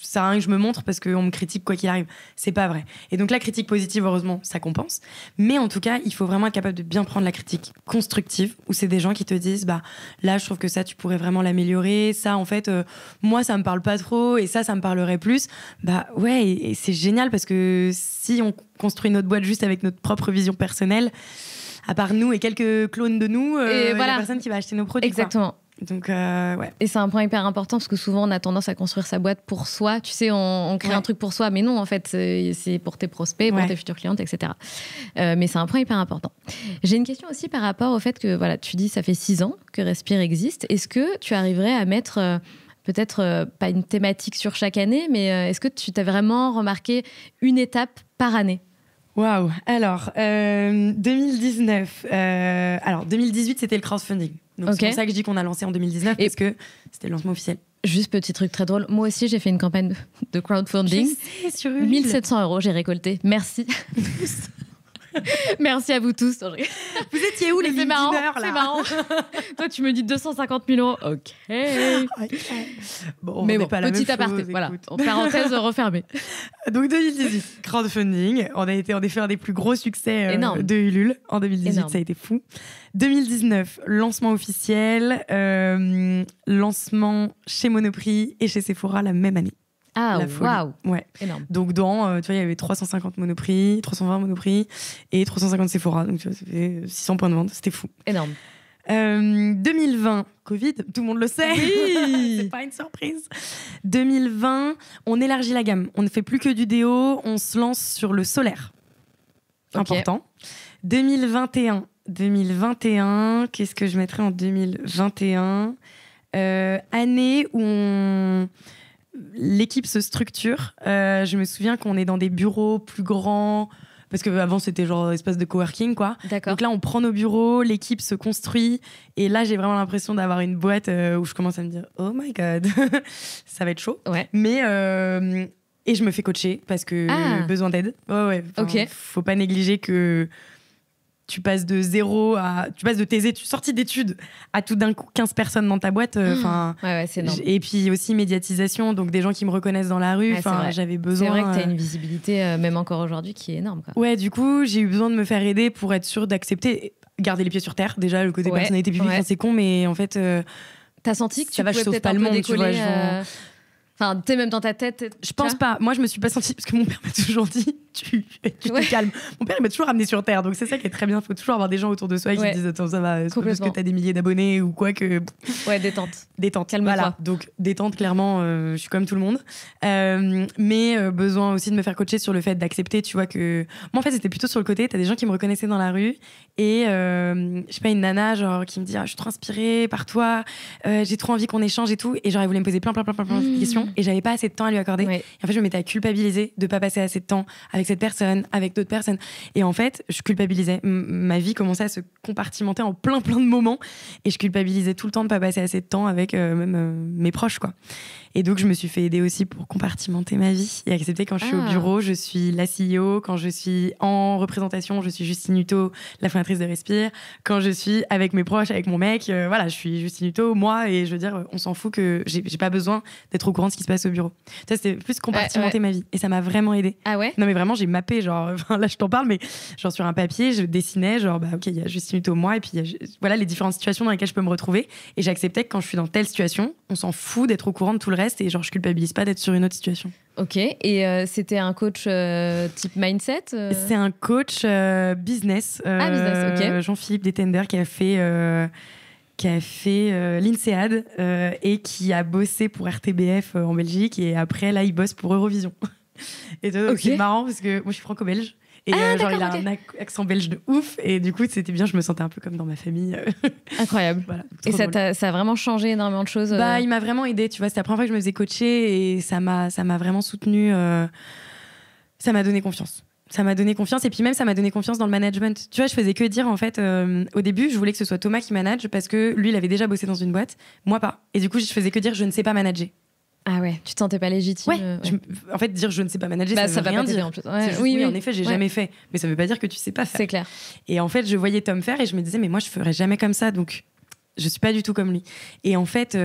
ça sert à rien que je me montre parce qu'on me critique quoi qu'il arrive. C'est pas vrai. Et donc, la critique positive, heureusement, ça compense. Mais en tout cas, il faut vraiment être capable de bien prendre la critique constructive où c'est des gens qui te disent, là, je trouve que ça, tu pourrais vraiment l'améliorer. Ça, en fait, moi, ça me parle pas trop. Et ça me parlerait plus. Et c'est génial parce que si on construit notre boîte juste avec notre propre vision personnelle, à part nous et quelques clones de nous, il y a personne qui va acheter nos produits. Exactement. Quoi. Donc, ouais. Et c'est un point hyper important parce que souvent on a tendance à construire sa boîte pour soi. Tu sais, on crée un truc pour soi, mais non, en fait, c'est pour tes prospects, pour tes futures clientes, etc. Mais c'est un point hyper important. J'ai une question aussi par rapport au fait que, tu dis, ça fait 6 ans que Respire existe. Est-ce que tu arriverais à mettre... peut-être pas une thématique sur chaque année, mais est-ce que tu t'as vraiment remarqué une étape par année ? Waouh. Alors, 2019. Alors, 2018, c'était le crowdfunding. Donc, c'est pour ça que je dis qu'on a lancé en 2019, parce que c'était le lancement officiel. Juste petit truc très drôle. Moi aussi, j'ai fait une campagne de crowdfunding. Je sais, sur 1700 €, j'ai récolté. Merci. Merci à vous tous. Vous étiez où les c'est marrant, là c'est marrant. Toi, tu me dis 250 000 €. OK. Bon, mais pas la petit même aparté. Chose, voilà. En parenthèse refermée. Donc 2018, crowdfunding. On a été en effet un des plus gros succès de Ulule. En 2018, énorme. Ça a été fou. 2019, lancement officiel. Lancement chez Monoprix et chez Sephora la même année. Ah, waouh! Ouais. Énorme. Donc, tu vois, il y avait 350 Monoprix, 320 Monoprix et 350 Sephora. Donc, tu vois, ça fait 600 points de vente. C'était fou. Énorme. 2020, Covid, tout le monde le sait. Oui. C'est pas une surprise. 2020, on élargit la gamme. On ne fait plus que du déo. On se lance sur le solaire. Important. 2021, qu'est-ce que je mettrais en 2021 ? Année où l'équipe se structure. Je me souviens qu'on est dans des bureaux plus grands, parce qu'avant c'était genre espace de coworking, quoi. D'accord. Donc là, on prend nos bureaux, l'équipe se construit, et là, j'ai vraiment l'impression d'avoir une boîte où je commence à me dire « Oh my God, ça va être chaud ». Ouais. Mais et je me fais coacher parce que besoin d'aide. Ouais. Ok. Faut pas négliger que tu passes de zéro à... Tu passes de tes sorties d'études à tout d'un coup 15 personnes dans ta boîte. Ouais, c'est énorme. Et puis aussi médiatisation, donc des gens qui me reconnaissent dans la rue. J'avais besoin... C'est vrai que tu as une visibilité, même encore aujourd'hui, qui est énorme, quoi. Ouais, du coup, j'ai eu besoin de me faire aider pour être sûre d'accepter, garder les pieds sur terre. Déjà, le côté personnalité publique, c'est con, mais en fait... T'as senti que Ça tu va, je pouvais sauve peut-être pas un le peu monde, tu décoller vois, Enfin, tu sais, même dans ta tête. Je pense pas. Moi, je me suis pas sentie parce que mon père m'a toujours dit tu te calmes. Mon père il m'a toujours ramené sur terre, donc c'est ça qui est très bien. Il faut toujours avoir des gens autour de soi qui te disent attends, ça va, c'est pas parce que t'as des milliers d'abonnés ou quoi que. Ouais, détente. Calme-toi. Voilà. Donc détente, clairement, je suis comme tout le monde, mais besoin aussi de me faire coacher sur le fait d'accepter, tu vois que moi en fait c'était plutôt sur le côté. T'as des gens qui me reconnaissaient dans la rue et je sais pas, une nana genre qui me dit je suis trop inspirée par toi, j'ai trop envie qu'on échange et tout, et genre elle voulait me poser plein de questions et j'avais pas assez de temps à lui accorder. Et en fait je me mettais à culpabiliser de pas passer assez de temps avec cette personne, avec d'autres personnes, et en fait je culpabilisais. Ma vie commençait à se compartimenter en plein de moments et je culpabilisais tout le temps de pas passer assez de temps avec même mes proches, quoi. Et donc je me suis fait aider aussi pour compartimenter ma vie et accepter quand je suis au bureau, je suis la CEO, quand je suis en représentation, je suis Justine Hutto, la fondatrice de Respire, quand je suis avec mes proches, avec mon mec, voilà, je suis Justine Hutto, moi, et je veux dire, on s'en fout, que j'ai pas besoin d'être au courant de ce qui se passe au bureau. Ça, c'était plus compartimenter ma vie et ça m'a vraiment aidé. Ah ouais? Non mais vraiment, j'ai mappé, genre, là je t'en parle, mais genre sur un papier, je dessinais, genre, ok, il y a Justine Hutto, moi, et puis voilà les différentes situations dans lesquelles je peux me retrouver, et j'acceptais que quand je suis dans telle situation, on s'en fout d'être au courant de tout le reste, et genre je culpabilise pas d'être sur une autre situation. Ok, et c'était un coach type mindset C'est un coach business, business, ok. Jean-Philippe Détender, qui a fait l'INSEAD et qui a bossé pour RTBF en Belgique, et après là il bosse pour Eurovision. Et c'est marrant parce que moi je suis franco-belge. Et genre, il a un accent belge de ouf. Et du coup, c'était bien, je me sentais un peu comme dans ma famille. Incroyable. Voilà, et ça a vraiment changé énormément de choses Il m'a vraiment aidé, tu vois. C'était la première fois que je me faisais coacher et ça m'a vraiment soutenue. Ça m'a donné confiance. Ça m'a donné confiance, et puis même ça m'a donné confiance dans le management. Tu vois, je faisais que dire, en fait, au début, je voulais que ce soit Thomas qui manage parce que lui, il avait déjà bossé dans une boîte, moi pas. Et du coup, je faisais que dire, je ne sais pas manager. Ah ouais, tu te sentais pas légitime. Ouais. En fait, dire je ne sais pas manager, ça veut rien dire. En plus. Oui, en effet, j'ai jamais fait. Mais ça veut pas dire que tu sais pas faire. C'est clair. Et en fait, je voyais Tom faire et je me disais, mais moi, je ferais jamais comme ça. Donc, je suis pas du tout comme lui. Et en fait,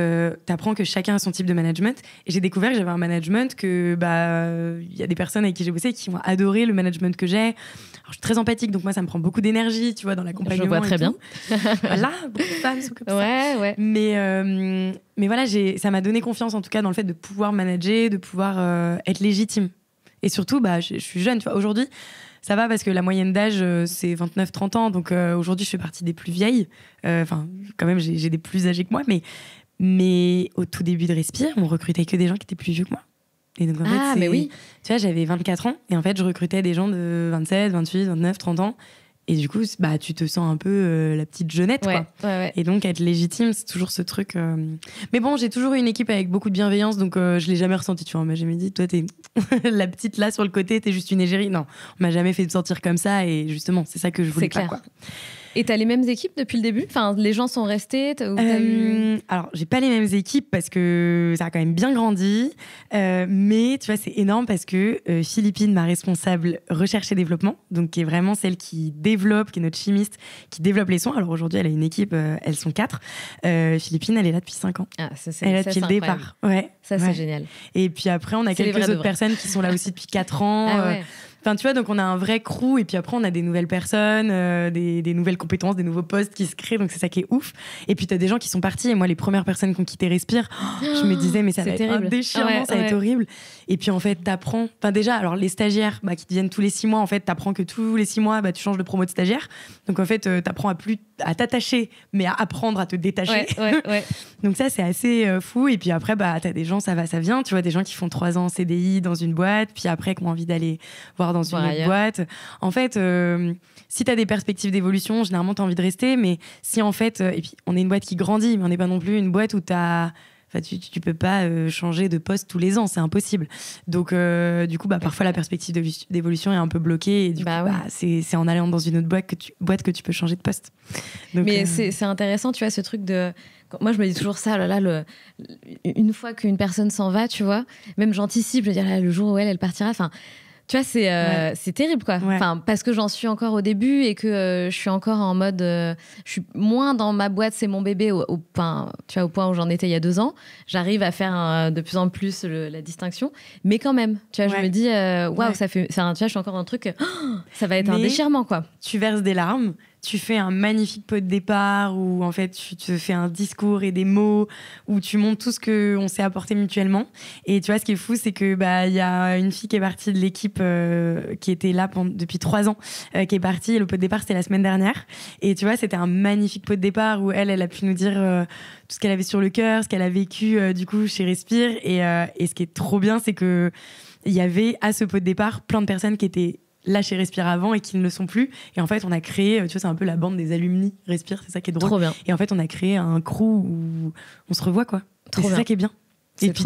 t'apprends que chacun a son type de management. Et j'ai découvert que j'avais un management que, y a des personnes avec qui j'ai bossé qui ont adoré le management que j'ai. Alors, je suis très empathique, donc moi, ça me prend beaucoup d'énergie, tu vois, dans l'accompagnement. Je vois très bien. Voilà, beaucoup de femmes sont comme ça. Ouais. Mais voilà, ça m'a donné confiance, en tout cas, dans le fait de pouvoir manager, de pouvoir être légitime. Et surtout, je suis jeune, tu vois. Aujourd'hui, ça va parce que la moyenne d'âge, c'est 29-30 ans. Donc aujourd'hui, je fais partie des plus vieilles. Enfin, quand même, j'ai des plus âgés que moi. Mais au tout début de Respire, on recrutait que des gens qui étaient plus vieux que moi. Et donc, en fait, mais oui. Tu vois, j'avais 24 ans. Et en fait, je recrutais des gens de 27, 28, 29, 30 ans. Et du coup, tu te sens un peu la petite jeunette, quoi. Ouais. Et donc, être légitime, c'est toujours ce truc. Mais bon, j'ai toujours eu une équipe avec beaucoup de bienveillance, donc je l'ai jamais ressenti. Tu vois, on m'a jamais dit, toi, t'es la petite là sur le côté, t'es juste une égérie. Non, on m'a jamais fait me sentir comme ça. Et justement, c'est ça que je voulais pas, quoi. Et t'as les mêmes équipes depuis le début? Enfin, les gens sont restés? Alors, j'ai pas les mêmes équipes parce que ça a quand même bien grandi. Mais tu vois, c'est énorme parce que Philippine, ma responsable recherche et développement, donc qui est vraiment celle qui développe, qui est notre chimiste, qui développe les sons. Alors aujourd'hui, elle a une équipe, elles sont 4. Philippine, elle est là depuis 5 ans. Ah, elle est là depuis le départ. Ouais. Ça, c'est génial. Et puis après, on a quelques autres personnes qui sont là aussi depuis 4 ans. Ah ouais. Enfin, tu vois, donc on a un vrai crew, et puis après on a des nouvelles personnes, des nouvelles compétences, des nouveaux postes qui se créent, donc c'est ça qui est ouf. Et puis t'as des gens qui sont partis, et moi les premières personnes qui ont quitté Respire, je me disais mais ça va être un déchirement, ça va être horrible. Et puis en fait t'apprends, enfin déjà, alors les stagiaires qui viennent tous les 6 mois, en fait t'apprends que tous les 6 mois tu changes de promo de stagiaire, donc en fait t'apprends à t'attacher, mais à apprendre à te détacher. Ouais. Donc ça c'est assez fou. Et puis après t'as des gens, ça va, ça vient, tu vois, des gens qui font 3 ans en CDI dans une boîte, puis après qui ont envie d'aller voir dans une autre boîte. En fait, si tu as des perspectives d'évolution, généralement tu as envie de rester, mais si en fait, et puis on est une boîte qui grandit, mais on n'est pas non plus une boîte où tu peux pas changer de poste tous les ans, c'est impossible. Donc du coup parfois la perspective d'évolution est un peu bloquée, et du coup c'est en allant dans une autre boîte que tu peux changer de poste. Donc, mais c'est intéressant, tu vois, ce truc de... Moi, je me dis toujours ça, une fois qu'une personne s'en va, tu vois, même j'anticipe, je veux dire, le jour où elle partira, enfin... Tu vois, c'est terrible, quoi. Ouais. Enfin, parce que j'en suis encore au début et que je suis encore en mode... je suis moins dans ma boîte, c'est mon bébé, au point où j'en étais il y a 2 ans. J'arrive à faire de plus en plus la distinction. Mais quand même, tu vois, je me dis, waouh, ça fait... tu vois, je suis encore dans le truc, ça va être un déchirement, quoi. Tu verses des larmes, tu fais un magnifique pot de départ où en fait tu te fais un discours et des mots où tu montres tout ce qu'on s'est apporté mutuellement. Et tu vois, ce qui est fou, c'est que il y a une fille qui est partie de l'équipe qui était là depuis 3 ans, qui est partie. Et le pot de départ, c'était la semaine dernière. Et tu vois, c'était un magnifique pot de départ où elle a pu nous dire tout ce qu'elle avait sur le cœur, ce qu'elle a vécu du coup chez Respire. Et ce qui est trop bien, c'est que il y avait à ce pot de départ plein de personnes qui étaient là chez Respire avant et qui ne le sont plus. Et en fait, on a créé, tu vois, c'est un peu la bande des alumni Respire, c'est ça qui est drôle. Trop bien. Et en fait, on a créé un crew où on se revoit, quoi. C'est ça qui est bien. Et puis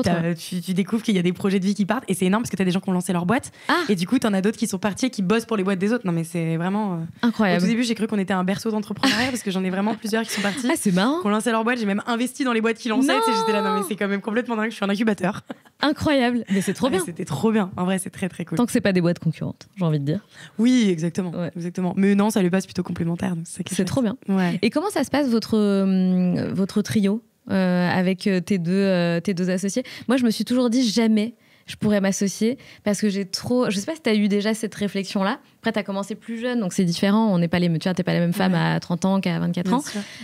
tu découvres qu'il y a des projets de vie qui partent et c'est énorme parce que tu as des gens qui ont lancé leur boîte et du coup tu en as d'autres qui sont partis et qui bossent pour les boîtes des autres. Non mais c'est vraiment incroyable. Au tout début j'ai cru qu'on était un berceau d'entrepreneuriat parce que j'en ai vraiment plusieurs qui sont partis. Ah c'est marrant. Qui ont lancé leur boîte, j'ai même investi dans les boîtes qui lançaient et j'étais là non mais c'est quand même complètement dingue, je suis un incubateur. Incroyable, mais c'est trop bien. C'était trop bien, en vrai c'est très très cool. Tant que c'est pas des boîtes concurrentes, j'ai envie de dire. Oui exactement, exactement. Mais non ça lui passe plutôt complémentaire. C'est trop bien. Ouais. Et comment ça se passe votre trio avec tes deux associés? Moi, je me suis toujours dit jamais je pourrais m'associer parce que j'ai trop. Je sais pas si tu as eu déjà cette réflexion-là. Après, tu as commencé plus jeune, donc c'est différent. On n'est pas les. Tu vois, t'es pas la même femme à 30 ans qu'à 24 ans.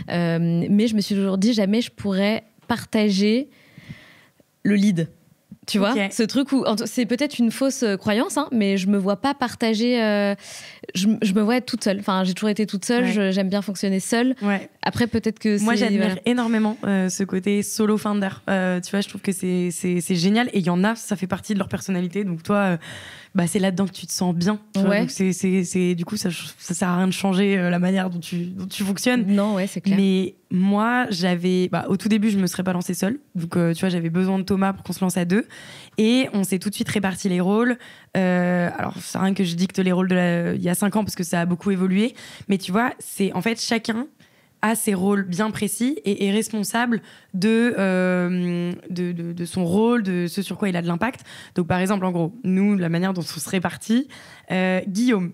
Mais je me suis toujours dit jamais je pourrais partager le lead. Tu vois, ce truc où c'est peut-être une fausse croyance, hein, mais je me vois pas partager. Je me vois être toute seule. Enfin, j'ai toujours été toute seule. J'aime bien fonctionner seule. Ouais. Après, peut-être que moi, j'admire énormément ce côté solo founder. Tu vois, je trouve que c'est génial. Et il y en a, ça fait partie de leur personnalité. Donc toi, c'est là-dedans que tu te sens bien. Ouais. Donc du coup, ça sert à rien de changer la manière dont tu fonctionnes. Non, ouais, c'est clair. Mais moi, au tout début, je me serais pas lancée seule. Donc, tu vois, j'avais besoin de Thomas pour qu'on se lance à 2. Et on s'est tout de suite réparti les rôles. Alors, c'est rien que je dicte les rôles il y a 5 ans parce que ça a beaucoup évolué. Mais tu vois, c'est en fait chacun a ses rôles bien précis et est responsable de son rôle, de ce sur quoi il a de l'impact. Donc, par exemple, en gros, nous, la manière dont on se répartit, Guillaume,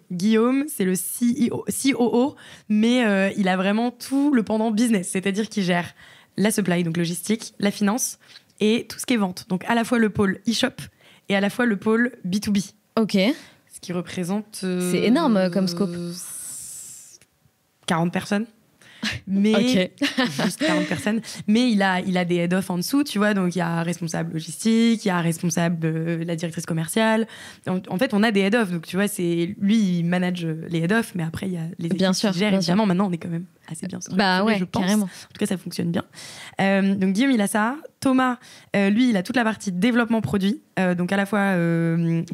c'est le COO, mais il a vraiment tout le pendant business, c'est-à-dire qu'il gère la supply, donc logistique, la finance et tout ce qui est vente. Donc, à la fois le pôle e-shop et à la fois le pôle B2B. Ok. Ce qui représente... c'est énorme comme scope. 40 personnes. Mais juste 40 personnes. Mais il a des head-off en dessous, tu vois. Donc, il y a responsable logistique, il y a responsable la directrice commerciale. En fait, on a des head-off. Donc, tu vois, lui, il manage les head-off, mais après, il y a les équipes qui gèrent. Évidemment, maintenant, on est quand même assez bien structuré, je pense. Carrément. En tout cas, ça fonctionne bien. Donc, Guillaume, il a ça. Thomas, lui, il a toute la partie développement produit. Donc, à la fois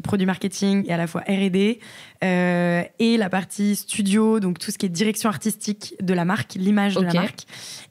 produit marketing et à la fois R&D. Et la partie studio, donc tout ce qui est direction artistique de la marque, l'image de la marque.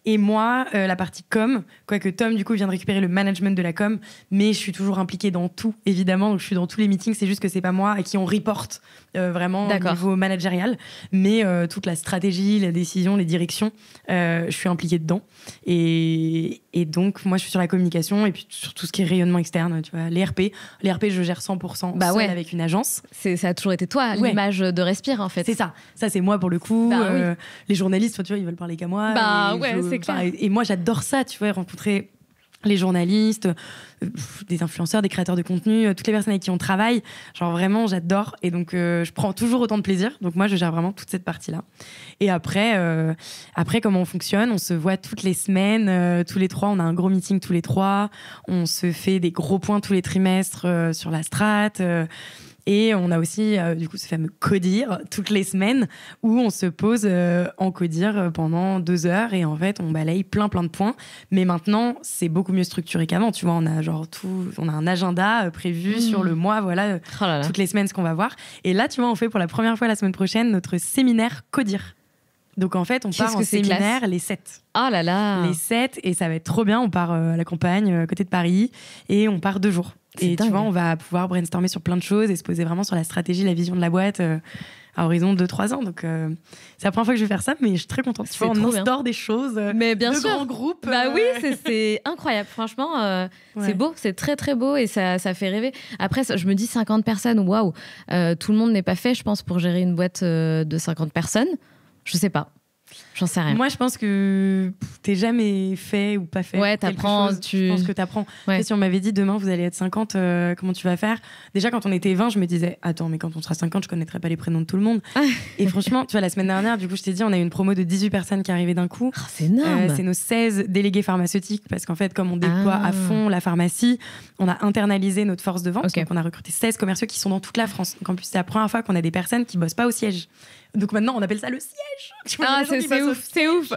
Et moi, la partie com, quoique Tom, du coup, vient de récupérer le management de la com, mais je suis toujours impliquée dans tout, évidemment. Donc, je suis dans tous les meetings, c'est juste que c'est pas moi à qui on reporte vraiment au niveau managérial. Mais toute la stratégie, la décision, les directions, je suis impliquée dedans. Et donc, moi, je suis sur la communication et puis sur tout ce qui est rayonnement externe, tu vois, les RP. Les RP, je gère 100% seule avec une agence. Ça a toujours été toi, l'image de Respire, en fait. C'est ça. Ça, c'est moi pour le coup. Les journalistes, tu vois, ils veulent parler qu'à moi. C'est clair. Et moi, j'adore ça, tu vois, rencontrer les journalistes, des influenceurs, des créateurs de contenu, toutes les personnes avec qui on travaille. Genre vraiment, j'adore. Et donc, je prends toujours autant de plaisir. Donc, moi, je gère vraiment toute cette partie-là. Et après, comment on fonctionne? On se voit toutes les semaines, tous les 3. On a un gros meeting tous les 3. On se fait des gros points tous les trimestres sur la strat. Et on a aussi, du coup, ce fameux codir toutes les semaines où on se pose en codir pendant 2 heures et en fait, on balaye plein de points. Mais maintenant, c'est beaucoup mieux structuré qu'avant. Tu vois, on a on a un agenda prévu sur le mois, voilà, toutes les semaines ce qu'on va voir. Et là, tu vois, on fait pour la première fois la semaine prochaine notre séminaire codir. Donc en fait, on part en séminaire les 7. Oh là là. Les 7 et ça va être trop bien. On part à la campagne, à côté de Paris et on part 2 jours. Et dingue. Tu vois, on va pouvoir brainstormer sur plein de choses et se poser vraiment sur la stratégie, la vision de la boîte à horizon 2-3 ans. Donc, c'est la première fois que je vais faire ça, mais je suis très contente. Tu vois, on instaure des choses mais bien sûr. Grands groupes. Oui, c'est incroyable. Franchement, c'est beau. C'est très, très beau et ça fait rêver. Après, je me dis 50 personnes, waouh. Tout le monde n'est pas fait, je pense, pour gérer une boîte de 50 personnes. Je sais pas. J'en sais rien. Moi, je pense que t'es jamais fait ou pas fait. Ouais, t'apprends. Je pense que t'apprends. Ouais. Si on m'avait dit demain, vous allez être 50, comment tu vas faire? Déjà, quand on était 20, je me disais, attends, mais quand on sera 50, je connaîtrais pas les prénoms de tout le monde. Et franchement, tu vois, la semaine dernière, du coup, je t'ai dit, on a eu une promo de 18 personnes qui arrivaient d'un coup. Oh, c'est énorme. C'est nos 16 délégués pharmaceutiques, parce qu'en fait, comme on déploie à fond la pharmacie, on a internalisé notre force de vente. Okay. Donc, on a recruté 16 commerciaux qui sont dans toute la France. Donc, en plus, c'est la première fois qu'on a des personnes qui bossent pas au siège. Donc maintenant, on appelle ça le siège. Tu vois, c'est ouf.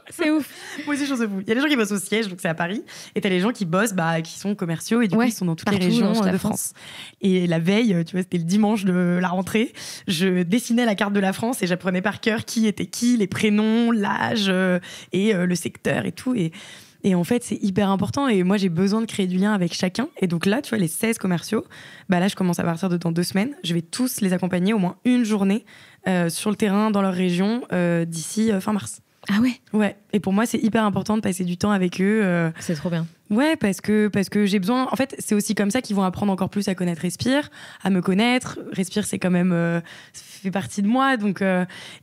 Moi aussi, je trouve. Il y a des gens qui bossent au siège, donc c'est à Paris. Et t'as les gens qui bossent, qui sont commerciaux et du coup, ils sont dans toutes les régions de France. Et la veille, tu vois, c'était le dimanche de la rentrée. Je dessinais la carte de la France et j'apprenais par cœur qui était qui, les prénoms, l'âge et le secteur et tout. Et en fait, c'est hyper important. Et moi, j'ai besoin de créer du lien avec chacun. Et donc là, tu vois, les 16 commerciaux, là, je commence à partir de dans 2 semaines. Je vais tous les accompagner au moins une journée sur le terrain, dans leur région, d'ici fin mars. Ah ouais? Ouais. Et pour moi, c'est hyper important de passer du temps avec eux. C'est trop bien. Ouais, parce que j'ai besoin... En fait, c'est aussi comme ça qu'ils vont apprendre encore plus à connaître Respire, à me connaître. Respire, c'est quand même... ça fait partie de moi. Donc,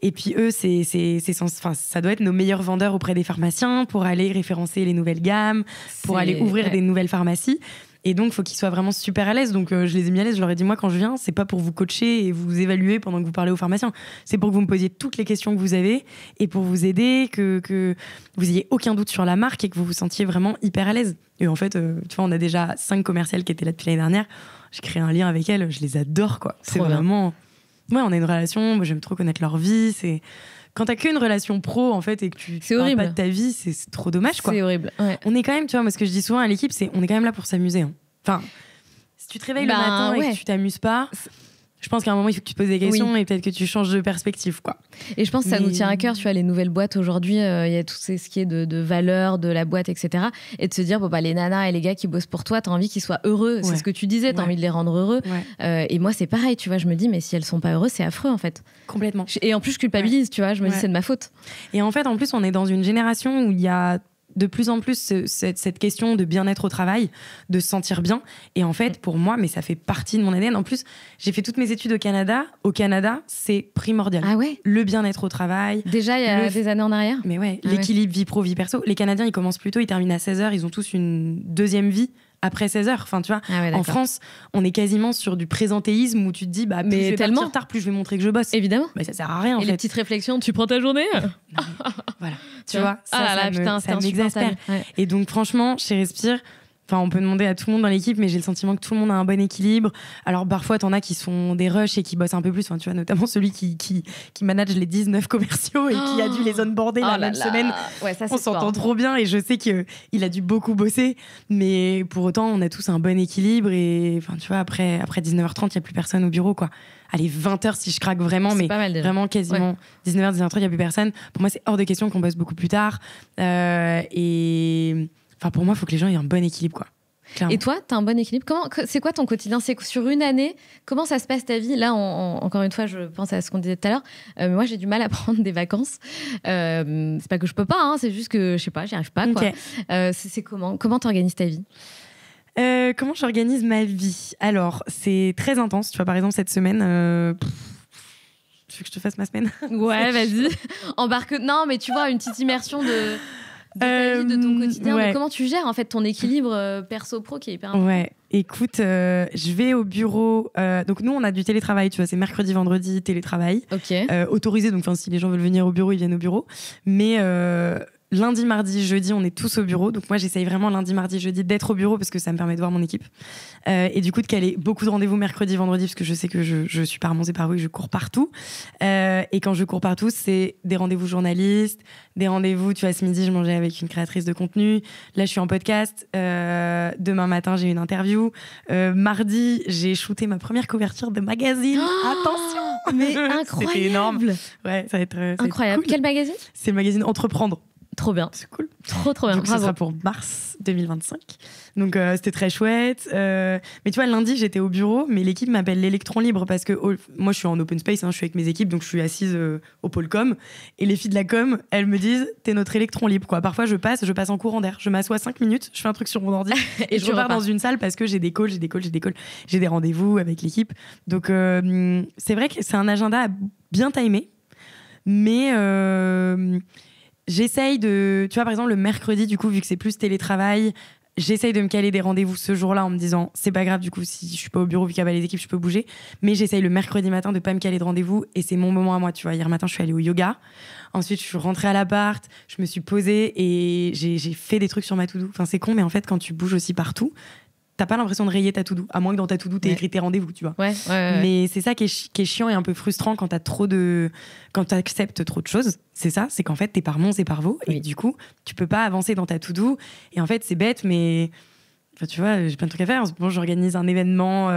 et puis eux, ça doit être nos meilleurs vendeurs auprès des pharmaciens pour aller référencer les nouvelles gammes, pour aller ouvrir des nouvelles pharmacies. Et donc, il faut qu'ils soient vraiment super à l'aise. Donc, je les ai mis à l'aise. Je leur ai dit, moi, quand je viens, c'est pas pour vous coacher et vous évaluer pendant que vous parlez aux pharmaciens. C'est pour que vous me posiez toutes les questions que vous avez et pour vous aider, que vous ayez aucun doute sur la marque et que vous vous sentiez vraiment hyper à l'aise. Et en fait, tu vois, on a déjà 5 commerciales qui étaient là depuis l'année dernière. J'ai créé un lien avec elles. Je les adore, quoi. C'est vraiment... Ouais, on a une relation. Moi, j'aime trop connaître leur vie. C'est... Quand t'as qu'une relation pro, en fait, et que tu parles pas de ta vie, c'est trop dommage, quoi. C'est horrible. Ouais. On est quand même, tu vois, moi, ce que je dis souvent à l'équipe, c'est on est quand même là pour s'amuser. Hein. Enfin, si tu te réveilles le matin et que tu t'amuses pas, je pense qu'à un moment, il faut que tu te poses des questions et peut-être que tu changes de perspective, quoi. Et je pense que ça nous tient à cœur, tu vois, les nouvelles boîtes aujourd'hui, il y a tout ce qui est de valeur de la boîte, etc. Et de se dire, les nanas et les gars qui bossent pour toi, t'as envie qu'ils soient heureux. Ouais. C'est ce que tu disais, t'as envie de les rendre heureux. Ouais. Et moi, c'est pareil, tu vois, je me dis, mais si elles sont pas heureuses, c'est affreux, en fait. Complètement. Et en plus, je culpabilise, tu vois, je me dis, c'est de ma faute. Et en fait, on est dans une génération où il y a de plus en plus cette question de bien-être au travail, de se sentir bien. Et en fait, pour moi, mais ça fait partie de mon ADN. En plus, j'ai fait toutes mes études au Canada. Au Canada, c'est primordial. Ah ouais? Le bien-être au travail. Déjà, il y a des années en arrière? Mais ouais, l'équilibre vie pro, vie perso. Les Canadiens, ils commencent plus tôt, ils terminent à 16h. Ils ont tous une deuxième vie après 16h. Enfin, tu vois, en France, on est quasiment sur du présentéisme où tu te dis, plus je vais partir tard, plus je vais montrer que je bosse. Évidemment. Mais ça sert à rien, en fait. Et les petites réflexions, tu prends ta journée? Non, voilà. Tu vois, ça m'exaspère. Ouais. Et donc, franchement, chez Respire, on peut demander à tout le monde dans l'équipe, mais j'ai le sentiment que tout le monde a un bon équilibre. Alors, parfois, t'en as qui sont des rushs et qui bossent un peu plus. Tu vois, notamment celui qui manage les 19 commerciaux et qui a dû les onboarder la même semaine. Ouais, ça, on s'entend trop bien et je sais qu'il a dû beaucoup bosser. Mais pour autant, on a tous un bon équilibre. Et tu vois, après 19h30, il n'y a plus personne au bureau, quoi. Allez, 20h si je craque vraiment, mais vraiment quasiment 19h, 19h30, il n'y a plus personne. Pour moi, c'est hors de question qu'on bosse beaucoup plus tard. Pour moi, il faut que les gens aient un bon équilibre, quoi. Clairement. Et toi, tu as un bon équilibre? C'est quoi ton quotidien? C'est sur une année, comment ça se passe ta vie? Là, encore une fois, je pense à ce qu'on disait tout à l'heure. Moi, j'ai du mal à prendre des vacances. C'est pas que je peux pas, c'est juste que, je sais pas, j'y arrive pas, quoi. Okay. C'est comment t'organises ta vie? Comment j'organise ma vie? Alors, c'est très intense. Tu vois, par exemple, cette semaine... Tu veux que je te fasse ma semaine? Ouais, vas-y. Embarque... Non, mais tu vois, une petite immersion de ta vie, de ton quotidien. De comment tu gères, en fait, ton équilibre perso-pro qui est hyper important. Ouais. Écoute, je vais au bureau. Donc, nous, on a du télétravail. Tu vois, c'est mercredi, vendredi, télétravail. Ok. Autorisé. Donc, si les gens veulent venir au bureau, ils viennent au bureau. Mais... lundi, mardi, jeudi, on est tous au bureau. Donc moi, j'essaye vraiment lundi, mardi, jeudi d'être au bureau parce que ça me permet de voir mon équipe. Et du coup, de caler beaucoup de rendez-vous mercredi, vendredi parce que je sais que je suis par Mons et par Rouille, je cours partout. Et quand je cours partout, c'est des rendez-vous journalistes, des rendez-vous, tu vois, ce midi, je mangeais avec une créatrice de contenu. Là, je suis en podcast. Demain matin, j'ai une interview. Mardi, j'ai shooté ma première couverture de magazine. Attention! Mais incroyable! C'était énorme. Ouais, ça va être incroyable. Cool. Quel magazine? C'est le magazine Entreprendre. Trop bien. C'est cool. Trop bien. Donc, ça sera pour mars 2025. Donc, c'était très chouette. Mais tu vois, lundi, j'étais au bureau, mais l'équipe m'appelle l'électron libre parce que moi, je suis en open space, je suis avec mes équipes, donc je suis assise au pôle com. Et les filles de la com, elles me disent, t'es notre électron libre, quoi. Parfois, je passe en courant d'air. Je m'assois 5 minutes, je fais un truc sur mon ordi et je repars dans une salle parce que j'ai des calls. J'ai des rendez-vous avec l'équipe. Donc, c'est vrai que c'est un agenda bien timé, mais j'essaye de... Tu vois, par exemple, le mercredi, du coup, vu que c'est plus télétravail, j'essaye de me caler des rendez-vous ce jour-là en me disant, c'est pas grave, du coup, si je suis pas au bureau, vu qu'il y a pas les équipes, je peux bouger. Mais j'essaye le mercredi matin de pas me caler de rendez-vous et c'est mon moment à moi, tu vois. Hier matin, je suis allée au yoga. Ensuite, je suis rentrée à l'appart, je me suis posée et j'ai fait des trucs sur ma to-do. Enfin, c'est con, mais en fait, quand tu bouges aussi partout, t'as pas l'impression de rayer ta to-do, à moins que dans ta to-do, t'aies écrit tes rendez-vous, tu vois. Ouais. Mais c'est ça qui est chiant et un peu frustrant quand quand t'acceptes trop de choses. C'est ça, c'est qu'en fait, t'es par mons et par vaux. Et du coup, tu peux pas avancer dans ta to-do. Et en fait, c'est bête, mais... Enfin, tu vois, j'ai plein de trucs à faire. En ce moment, j'organise un événement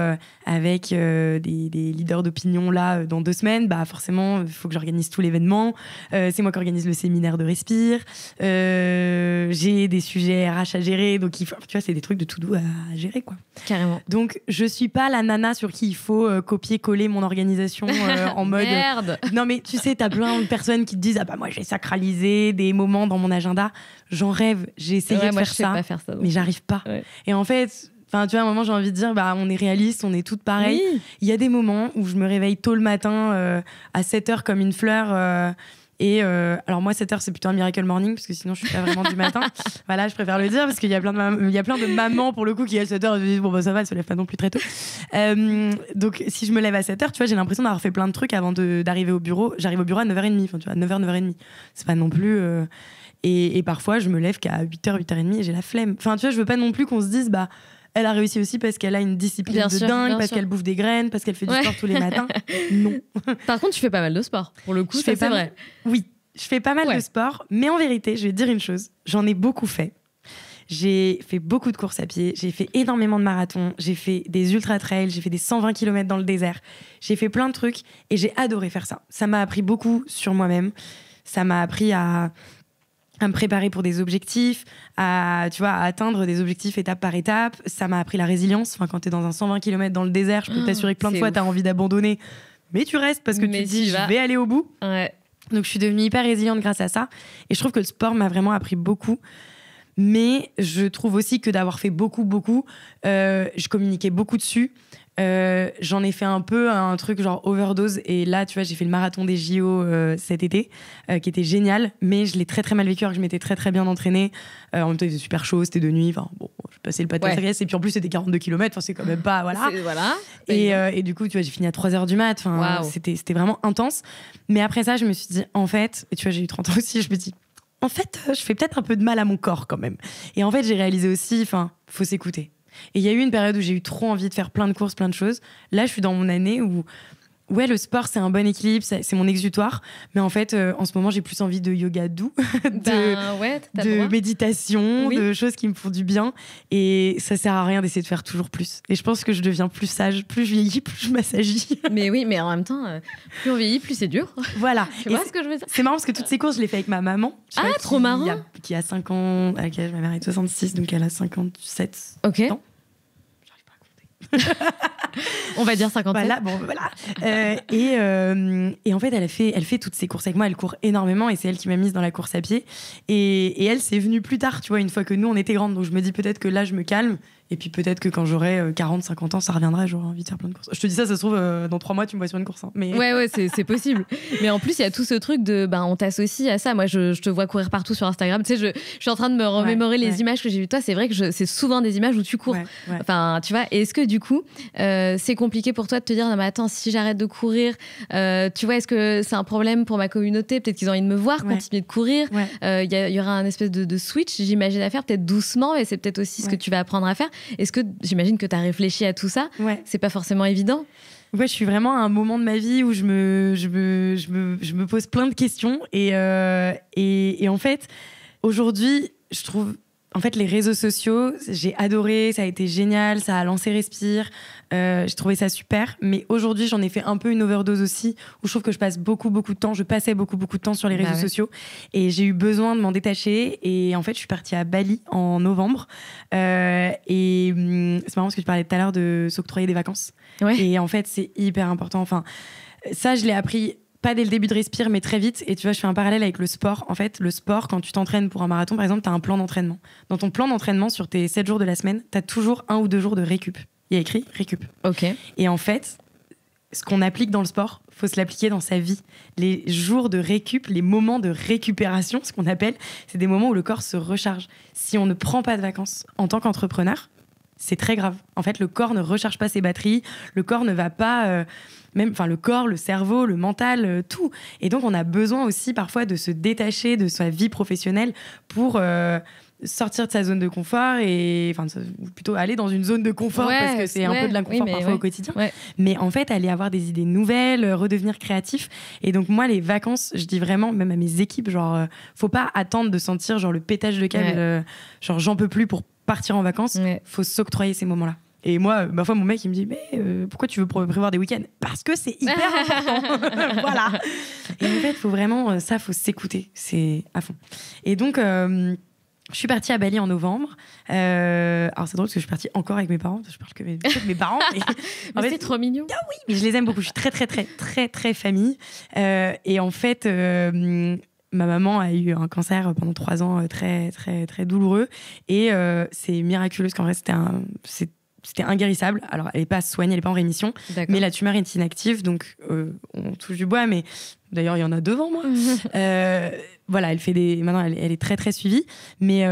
avec des leaders d'opinion là dans 2 semaines. Bah forcément, il faut que j'organise tout l'événement. C'est moi qui organise le séminaire de Respire. J'ai des sujets RH à gérer, donc tu vois, c'est des trucs de to-do à gérer, quoi. Carrément. Donc, je suis pas la nana sur qui il faut copier-coller mon organisation en mode. Merde. Non, mais tu sais, t'as plein de personnes qui te disent, ah bah moi, j'ai sacralisé des moments dans mon agenda. J'en rêve. J'ai essayé de moi, faire ça, pas faire ça, mais j'arrive pas. Ouais. Et en fait, enfin, tu vois, à un moment, j'ai envie de dire, bah, on est réaliste, on est toutes pareilles. Oui. Il y a des moments où je me réveille tôt le matin, à 7h comme une fleur. Alors moi, 7h, c'est plutôt un miracle morning, parce que sinon, je suis pas vraiment du matin. Voilà, je préfère le dire, parce qu'il y a plein de mamans, pour le coup, qui à 7h, se disent, bon, bah, ça va, elle se lève pas non plus très tôt. Donc, si je me lève à 7h, tu vois, j'ai l'impression d'avoir fait plein de trucs avant d'arriver au bureau. J'arrive au bureau à 9h30, enfin, tu vois, 9h, 9h30. C'est pas non plus... Et parfois, je me lève qu'à 8h, 8h30 et j'ai la flemme. Enfin, tu vois, je veux pas non plus qu'on se dise, bah, elle a réussi aussi parce qu'elle a une discipline dingue, parce qu'elle bouffe des graines, parce qu'elle fait du sport tous les matins. Non. Par contre, tu fais pas mal de sport. Pour le coup, c'est vrai. Oui, je fais pas mal de sport, mais en vérité, je vais te dire une chose, j'en ai beaucoup fait. J'ai fait beaucoup de courses à pied, j'ai fait énormément de marathons, j'ai fait des ultra-trails, j'ai fait des 120 km dans le désert. J'ai fait plein de trucs et j'ai adoré faire ça. Ça m'a appris beaucoup sur moi-même. Ça m'a appris à me préparer pour des objectifs, à atteindre des objectifs étape par étape. Ça m'a appris la résilience. Enfin, quand t'es dans un 120 km dans le désert, je peux t'assurer que plein de fois, t'as envie d'abandonner. Mais tu restes parce que tu te dis, je vais aller au bout. Ouais. Donc, je suis devenue hyper résiliente grâce à ça. Et je trouve que le sport m'a vraiment appris beaucoup. Mais je trouve aussi que d'avoir fait beaucoup, je communiquais beaucoup dessus. J'en ai fait un peu un truc genre overdose et là tu vois j'ai fait le marathon des JO cet été qui était génial, mais je l'ai très très mal vécu alors que je m'étais très très bien entraînée. En même temps il faisait super chaud, c'était de nuit, enfin bon, je passais le pâté à et puis en plus c'était 42 km, enfin c'est quand même pas voilà. Et du coup tu vois j'ai fini à 3h du mat, enfin c'était vraiment intense. Mais après ça je me suis dit en fait, et tu vois j'ai eu 30 ans aussi, je me dis en fait je fais peut-être un peu de mal à mon corps quand même. Et en fait j'ai réalisé aussi, enfin faut s'écouter. Et il y a eu une période où j'ai eu trop envie de faire plein de courses, plein de choses. Là, je suis dans mon année où, ouais, le sport, c'est un bon équilibre, c'est mon exutoire. Mais en fait, en ce moment, j'ai plus envie de yoga doux, de méditation, de choses qui me font du bien. Et ça sert à rien d'essayer de faire toujours plus. Et je pense que je deviens plus sage, plus je vieillis, plus je m'assagis. Mais oui, mais en même temps, plus on vieillit, plus c'est dur. Voilà. Tu vois ce que je veux dire ? C'est marrant parce que toutes ces courses, je les fais avec ma maman. Trop marrant. Qui a 5 ans, à laquelle ma mère est 66, donc elle a 57 ans. On va dire 57. Voilà. Et en fait, elle fait toutes ces courses avec moi. Elle court énormément et c'est elle qui m'a mise dans la course à pied. Et elle, c'est venue plus tard, tu vois, une fois que nous, on était grandes. Donc je me dis peut-être que là, je me calme. Et puis peut-être que quand j'aurai 40, 50 ans, ça reviendra, j'aurai envie de faire plein de courses. Je te dis ça se trouve, dans 3 mois, tu me vois sur une course. Hein. Mais... Ouais, c'est possible. Mais en plus, il y a tout ce truc de, on t'associe à ça. Moi, je te vois courir partout sur Instagram. Tu sais, je suis en train de me remémorer les images que j'ai vues de toi. C'est vrai que c'est souvent des images où tu cours. Ouais. Enfin, tu vois, est-ce que du coup, c'est compliqué pour toi de te dire, non, mais attends, si j'arrête de courir, tu vois, est-ce que c'est un problème pour ma communauté ? Peut-être qu'ils ont envie de me voir continuer de courir. Il y aura un espèce de switch, j'imagine, à faire, peut-être doucement, et c'est peut-être aussi ce que tu vas apprendre à faire. Est-ce que, j'imagine que tu as réfléchi à tout ça. C'est pas forcément évident. Ouais, je suis vraiment à un moment de ma vie où je me pose plein de questions. Et en fait, aujourd'hui, je trouve... En fait, les réseaux sociaux, j'ai adoré, ça a été génial, ça a lancé Respire, j'ai trouvé ça super. Mais aujourd'hui, j'en ai fait un peu une overdose aussi, où je trouve que je passais beaucoup de temps sur les réseaux sociaux. Et j'ai eu besoin de m'en détacher. Et en fait, je suis partie à Bali en novembre. Et c'est marrant parce que tu parlais tout à l'heure de s'octroyer des vacances. Ouais. Et en fait, c'est hyper important. Enfin, ça, je l'ai appris... pas dès le début de Respire, mais très vite. Et tu vois, je fais un parallèle avec le sport. En fait, le sport, quand tu t'entraînes pour un marathon, par exemple, tu as un plan d'entraînement. Dans ton plan d'entraînement, sur tes 7 jours de la semaine, tu as toujours 1 ou 2 jours de récup. Il y a écrit récup. Ok. Et en fait, ce qu'on applique dans le sport, faut se l'appliquer dans sa vie. Les jours de récup, les moments de récupération, ce qu'on appelle, c'est des moments où le corps se recharge. Si on ne prend pas de vacances en tant qu'entrepreneur, c'est très grave. En fait, le corps ne recharge pas ses batteries, le corps ne va pas... le corps, le cerveau, le mental, tout. Et donc, on a besoin aussi parfois de se détacher de sa vie professionnelle pour sortir de sa zone de confort ou plutôt aller dans une zone de confort parce que c'est un peu de l'inconfort parfois au quotidien. Ouais. Mais en fait, aller avoir des idées nouvelles, redevenir créatif. Et donc, moi, les vacances, je dis vraiment, même à mes équipes, genre, faut pas attendre de sentir genre le pétage de câble, genre j'en peux plus pour partir en vacances. Faut s'octroyer ces moments-là. Et moi, ma foi, mon mec, il me dit mais pourquoi tu veux prévoir des week-ends ? Parce que c'est hyper important. Voilà. Et en fait, faut vraiment faut s'écouter, c'est à fond. Et donc, je suis partie à Bali en novembre. Alors c'est drôle parce que je suis partie encore avec mes parents. Je parle que de mes parents. Mais c'est trop mignon. Ah oui, mais je les aime beaucoup. Je suis très très très très très famille. Et en fait. Ma maman a eu un cancer pendant 3 ans très, très, très douloureux. Et c'est miraculeux parce qu'en vrai, c'était inguérissable. Alors, elle n'est pas soignée, elle n'est pas en rémission. D'accord. Mais la tumeur est inactive. Donc, on touche du bois. Mais d'ailleurs, il y en a devant moi. Voilà, maintenant, elle est très, très suivie. Mais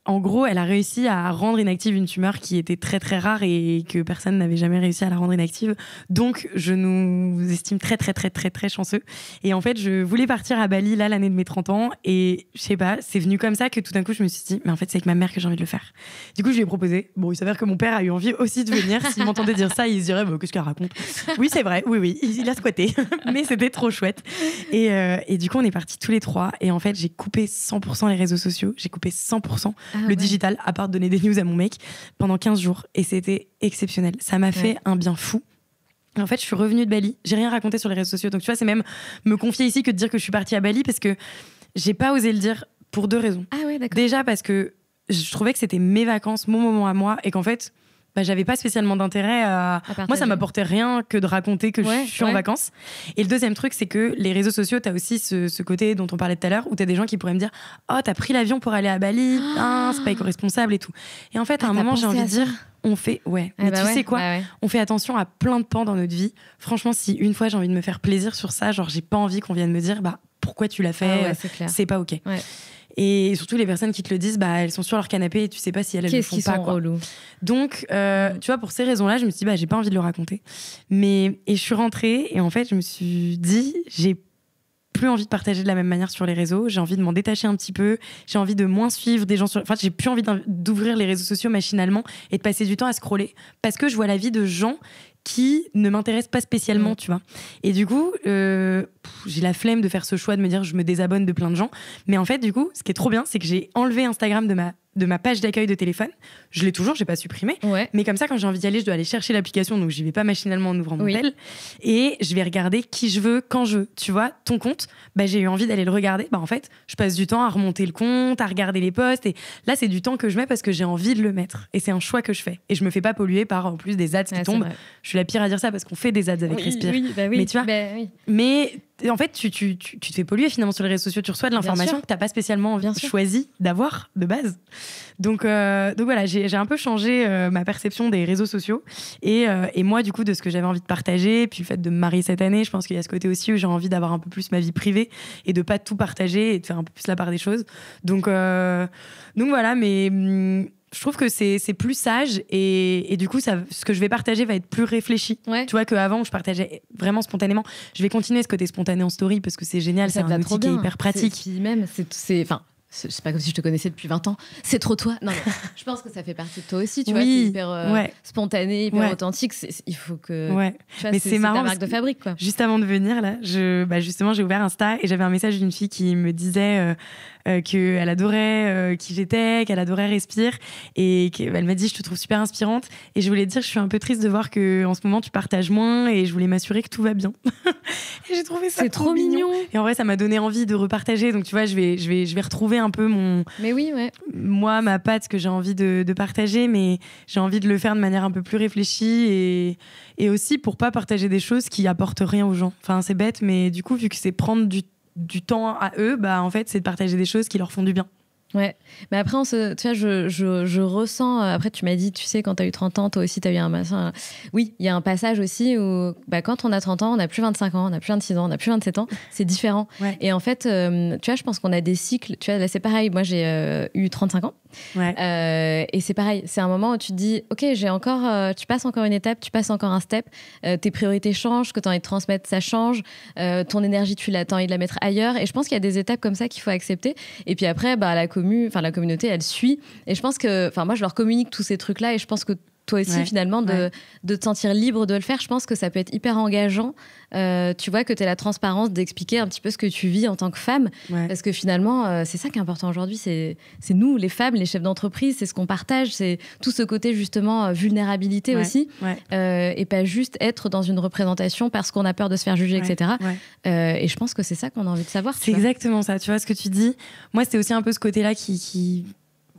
en gros, elle a réussi à rendre inactive une tumeur qui était très, très rare et que personne n'avait jamais réussi à la rendre inactive. Donc, je nous estime très, très, très, très, très chanceux. Et en fait, je voulais partir à Bali, là, l'année de mes 30 ans. Et je sais pas, c'est venu comme ça que tout d'un coup, je me suis dit, mais en fait, c'est avec ma mère que j'ai envie de le faire. Du coup, je lui ai proposé. Bon, il s'avère que mon père a eu envie aussi de venir. S'il m'entendait dire ça, il se dirait, qu'est-ce qu'elle raconte ? Oui, c'est vrai, oui, il a squatté. Mais c'était trop chouette. Et du coup, on est partis tous les 3. Et en fait, j'ai coupé 100% les réseaux sociaux. J'ai coupé 100% digital, à part de donner des news à mon mec, pendant 15 jours. Et c'était exceptionnel. Ça m'a fait un bien fou. Et en fait, je suis revenue de Bali. J'ai rien raconté sur les réseaux sociaux. Donc, tu vois, c'est même me confier ici que de dire que je suis partie à Bali parce que j'ai pas osé le dire pour 2 raisons. Ah ouais, d'accord. Déjà, parce que je trouvais que c'était mes vacances, mon moment à moi, et qu'en fait, j'avais pas spécialement d'intérêt à moi, ça m'apportait rien que de raconter que je suis en vacances. Et le deuxième truc, c'est que les réseaux sociaux, t'as aussi ce côté dont on parlait tout à l'heure, où t'as des gens qui pourraient me dire « Oh, t'as pris l'avion pour aller à Bali, c'est pas éco-responsable et tout. » Et en fait, à un moment, j'ai envie de dire on fait, mais tu sais quoi, on fait attention à plein de pans dans notre vie. Franchement, si une fois j'ai envie de me faire plaisir sur ça, genre j'ai pas envie qu'on vienne me dire pourquoi tu l'as fait, c'est pas ok. Et surtout, les personnes qui te le disent, elles sont sur leur canapé et tu sais pas si elles le font pas. Relous. Donc, tu vois, pour ces raisons-là, je me suis dit, j'ai pas envie de le raconter. Et je suis rentrée et en fait, je me suis dit, j'ai plus envie de partager de la même manière sur les réseaux. J'ai envie de m'en détacher un petit peu. J'ai envie de moins suivre des gens sur... Enfin, j'ai plus envie d'ouvrir les réseaux sociaux machinalement et de passer du temps à scroller parce que je vois la vie de gens qui ne m'intéressent pas spécialement, tu vois. Et du coup, j'ai la flemme de faire ce choix de me dire je me désabonne de plein de gens. Mais en fait, du coup, ce qui est trop bien, c'est que j'ai enlevé Instagram de ma page d'accueil de téléphone. Je l'ai toujours, j'ai pas supprimé. Mais comme ça, quand j'ai envie d'y aller, je dois aller chercher l'application, donc j'y vais pas machinalement en ouvrant mon tel. Et je vais regarder qui je veux, quand je veux. Tu vois, ton compte, j'ai eu envie d'aller le regarder. En fait, je passe du temps à remonter le compte, à regarder les posts. Et là, c'est du temps que je mets parce que j'ai envie de le mettre. Et c'est un choix que je fais. Et je me fais pas polluer par, en plus, des ads qui tombent. Je suis la pire à dire ça parce qu'on fait des ads avec Respire. Mais tu vois, mais en fait, tu te fais polluer finalement sur les réseaux sociaux. Tu reçois de l'information que t'as pas spécialement choisi d'avoir de base. Donc voilà, j'ai un peu changé ma perception des réseaux sociaux et moi du coup de ce que j'avais envie de partager. Puis le fait de me marier cette année, je pense qu'il y a ce côté aussi où j'ai envie d'avoir un peu plus ma vie privée et de pas tout partager et de faire un peu plus la part des choses. Donc voilà, mais je trouve que c'est plus sage et du coup ce que je vais partager va être plus réfléchi. Tu vois qu'avant je partageais vraiment spontanément. Je vais continuer ce côté spontané en story parce que c'est génial, c'est un outil qui est hyper pratique. Puis même c'est pas comme si je te connaissais depuis 20 ans. C'est trop toi. Non, je pense que ça fait partie de toi aussi. Tu vois, t'es hyper spontané, hyper authentique. Il faut que. Mais c'est marrant. Ta marque de fabrique, quoi. Juste avant de venir, là, justement, j'ai ouvert Insta et j'avais un message d'une fille qui me disait qu'elle adorait qui j'étais, qu'elle adorait Respire et qu'elle m'a dit je te trouve super inspirante. Et je voulais te dire, je suis un peu triste de voir qu'en ce moment tu partages moins et je voulais m'assurer que tout va bien. Et j'ai trouvé ça trop mignon. Et en vrai, ça m'a donné envie de repartager. Donc tu vois, je vais retrouver un peu moi, ma patte, ce que j'ai envie de partager, mais j'ai envie de le faire de manière un peu plus réfléchie et aussi pour pas partager des choses qui apportent rien aux gens. Enfin, c'est bête, mais du coup, vu que c'est prendre du temps à eux, en fait, c'est de partager des choses qui leur font du bien. Ouais, mais après, tu vois, je ressens. Après, tu m'as dit, tu sais, quand t'as eu 30 ans, toi aussi, t'as eu un machin. Oui, il y a un passage aussi où, quand on a 30 ans, on n'a plus 25 ans, on n'a plus 26 ans, on n'a plus 27 ans, c'est différent. Ouais. Et en fait, tu vois, je pense qu'on a des cycles. Tu vois, là, c'est pareil. Moi, j'ai eu 35 ans. Ouais. Et c'est pareil. C'est un moment où tu te dis, OK, tu passes encore une étape, tu passes encore un step. Tes priorités changent, ce que tu as envie de transmettre, ça change. Ton énergie, tu as envie de la mettre ailleurs. Et je pense qu'il y a des étapes comme ça qu'il faut accepter. Et puis après, la communauté, elle suit. Et je pense que, moi, je leur communique tous ces trucs-là. Et je pense que toi aussi, finalement, de te sentir libre de le faire, je pense que ça peut être hyper engageant. Tu vois, que tu aies la transparence d'expliquer un petit peu ce que tu vis en tant que femme. Ouais. Parce que finalement, c'est ça qui est important aujourd'hui. C'est nous, les femmes, les chefs d'entreprise, c'est ce qu'on partage. C'est tout ce côté, justement, vulnérabilité aussi. Ouais. Et pas juste être dans une représentation parce qu'on a peur de se faire juger, etc. Ouais. Et je pense que c'est ça qu'on a envie de savoir. C'est exactement ça. Tu vois, ce que tu dis. Moi, c'était aussi un peu ce côté-là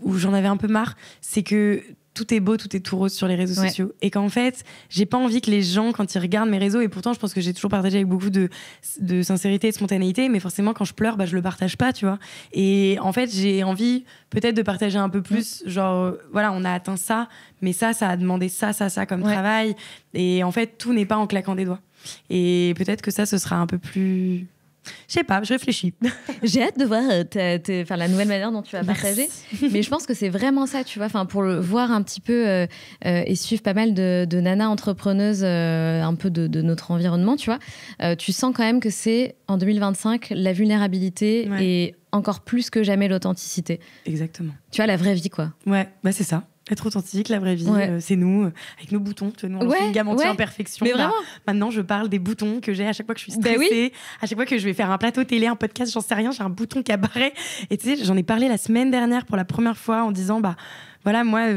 où j'en avais un peu marre. C'est que tout est beau, tout est tout rose sur les réseaux sociaux. Et qu'en fait, j'ai pas envie que les gens, quand ils regardent mes réseaux, et pourtant, je pense que j'ai toujours partagé avec beaucoup de sincérité et de spontanéité, mais forcément, quand je pleure, je le partage pas, tu vois. Et en fait, j'ai envie peut-être de partager un peu plus, genre, voilà, on a atteint ça, mais ça a demandé ça comme travail. Et en fait, tout n'est pas en claquant des doigts. Et peut-être que ça, ce sera un peu plus... Je sais pas, je réfléchis. J'ai hâte de voir la nouvelle manière dont tu vas partager. Mais je pense que c'est vraiment ça, tu vois. Pour le voir un petit peu et suivre pas mal de nanas entrepreneuses un peu de notre environnement, tu vois. Tu sens quand même que c'est, en 2025, la vulnérabilité et encore plus que jamais l'authenticité. Exactement. Tu vois, la vraie vie, quoi. Ouais, c'est ça. Être authentique, la vraie vie, c'est nous, avec nos boutons. Tu vois, nous, on fait une gamme anti-imperfection. Mais vraiment. Maintenant, je parle des boutons que j'ai à chaque fois que je suis stressée, à chaque fois que je vais faire un plateau télé, un podcast, j'en sais rien, j'ai un bouton cabaret. Et tu sais, j'en ai parlé la semaine dernière pour la première fois en disant, voilà, moi,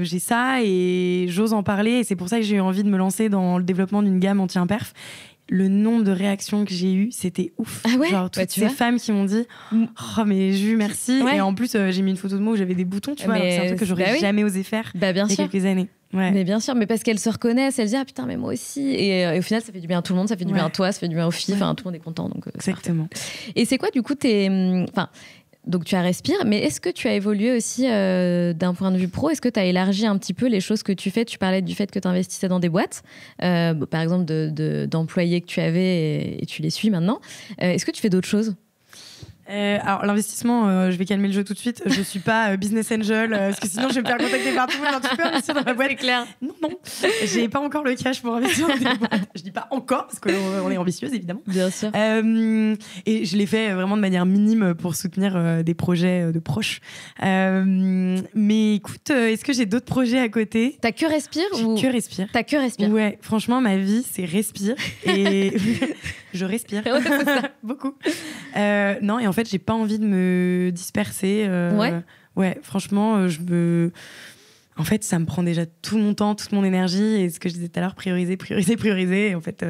j'ai ça et j'ose en parler. Et c'est pour ça que j'ai eu envie de me lancer dans le développement d'une gamme anti-imperf. Le nombre de réactions que j'ai eues, c'était ouf. Ah ouais, genre toutes ces femmes qui m'ont dit oh mais Jules, merci. Et en plus j'ai mis une photo de moi où j'avais des boutons, tu vois, c'est un truc que j'aurais jamais osé faire il y a quelques années. Mais bien sûr, mais parce qu'elles se reconnaissent, elles se disent putain mais moi aussi, et au final ça fait du bien à tout le monde, ça fait du bien à toi, ça fait du bien aux filles, tout le monde est content, donc exactement. Et c'est quoi du coup donc tu as Respire, mais est-ce que tu as évolué aussi d'un point de vue pro? Est-ce que tu as élargi un petit peu les choses que tu fais? Tu parlais du fait que tu investissais dans des boîtes, par exemple d'employés que tu avais et tu les suis maintenant. Est-ce que tu fais d'autres choses? Alors l'investissement, je vais calmer le jeu tout de suite. Je suis pas business angel, parce que sinon je vais me faire contacter par tout le monde. Tu peux investir dans ma boîte? C'est clair. Non, j'ai pas encore le cash pour investir dans des boîtes. Je dis pas encore parce qu'on est ambitieuse évidemment. Bien sûr. Et je l'ai fait vraiment de manière minime pour soutenir des projets de proches. Mais écoute, est-ce que j'ai d'autres projets à côté? T'as que Respire ou... Que Respire. T'as que Respire. Ouais, franchement ma vie c'est Respire et je respire beaucoup. Non, et en fait, j'ai pas envie de me disperser. Ouais, franchement, en fait, ça me prend déjà tout mon temps, toute mon énergie. Et ce que je disais tout à l'heure, prioriser. Et en fait,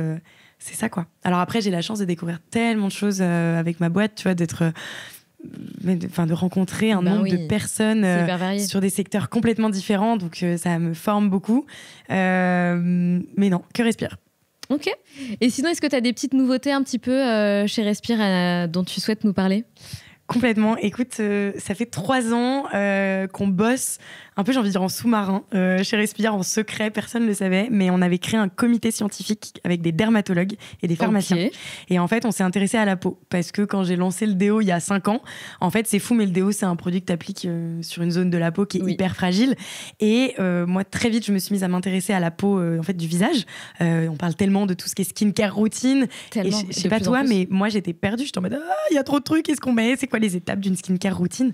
c'est ça, quoi. Alors après, j'ai la chance de découvrir tellement de choses avec ma boîte, tu vois, de rencontrer un nombre de personnes sur des secteurs complètement différents. Donc, ça me forme beaucoup. Mais non, que Respire. Ok. Et sinon, est-ce que tu as des petites nouveautés un petit peu chez Respire dont tu souhaites nous parler? Complètement. Écoute, ça fait 3 ans qu'on bosse un peu, j'ai envie de dire, en sous-marin, chez Respire, en secret, personne ne le savait, mais on avait créé un comité scientifique avec des dermatologues et des pharmaciens. Okay. Et en fait, on s'est intéressé à la peau, parce que quand j'ai lancé le déo il y a 5 ans, en fait, c'est fou, mais le déo, c'est un produit que tu appliques sur une zone de la peau qui est hyper fragile. Et moi, très vite, je me suis mise à m'intéresser à la peau en fait, du visage. On parle tellement de tout ce qui est skincare routine. Tellement, et je sais pas toi, mais moi, j'étais perdue. J'étais en mode, il y a trop de trucs, qu'est-ce qu'on met? C'est quoi les étapes d'une skincare routine?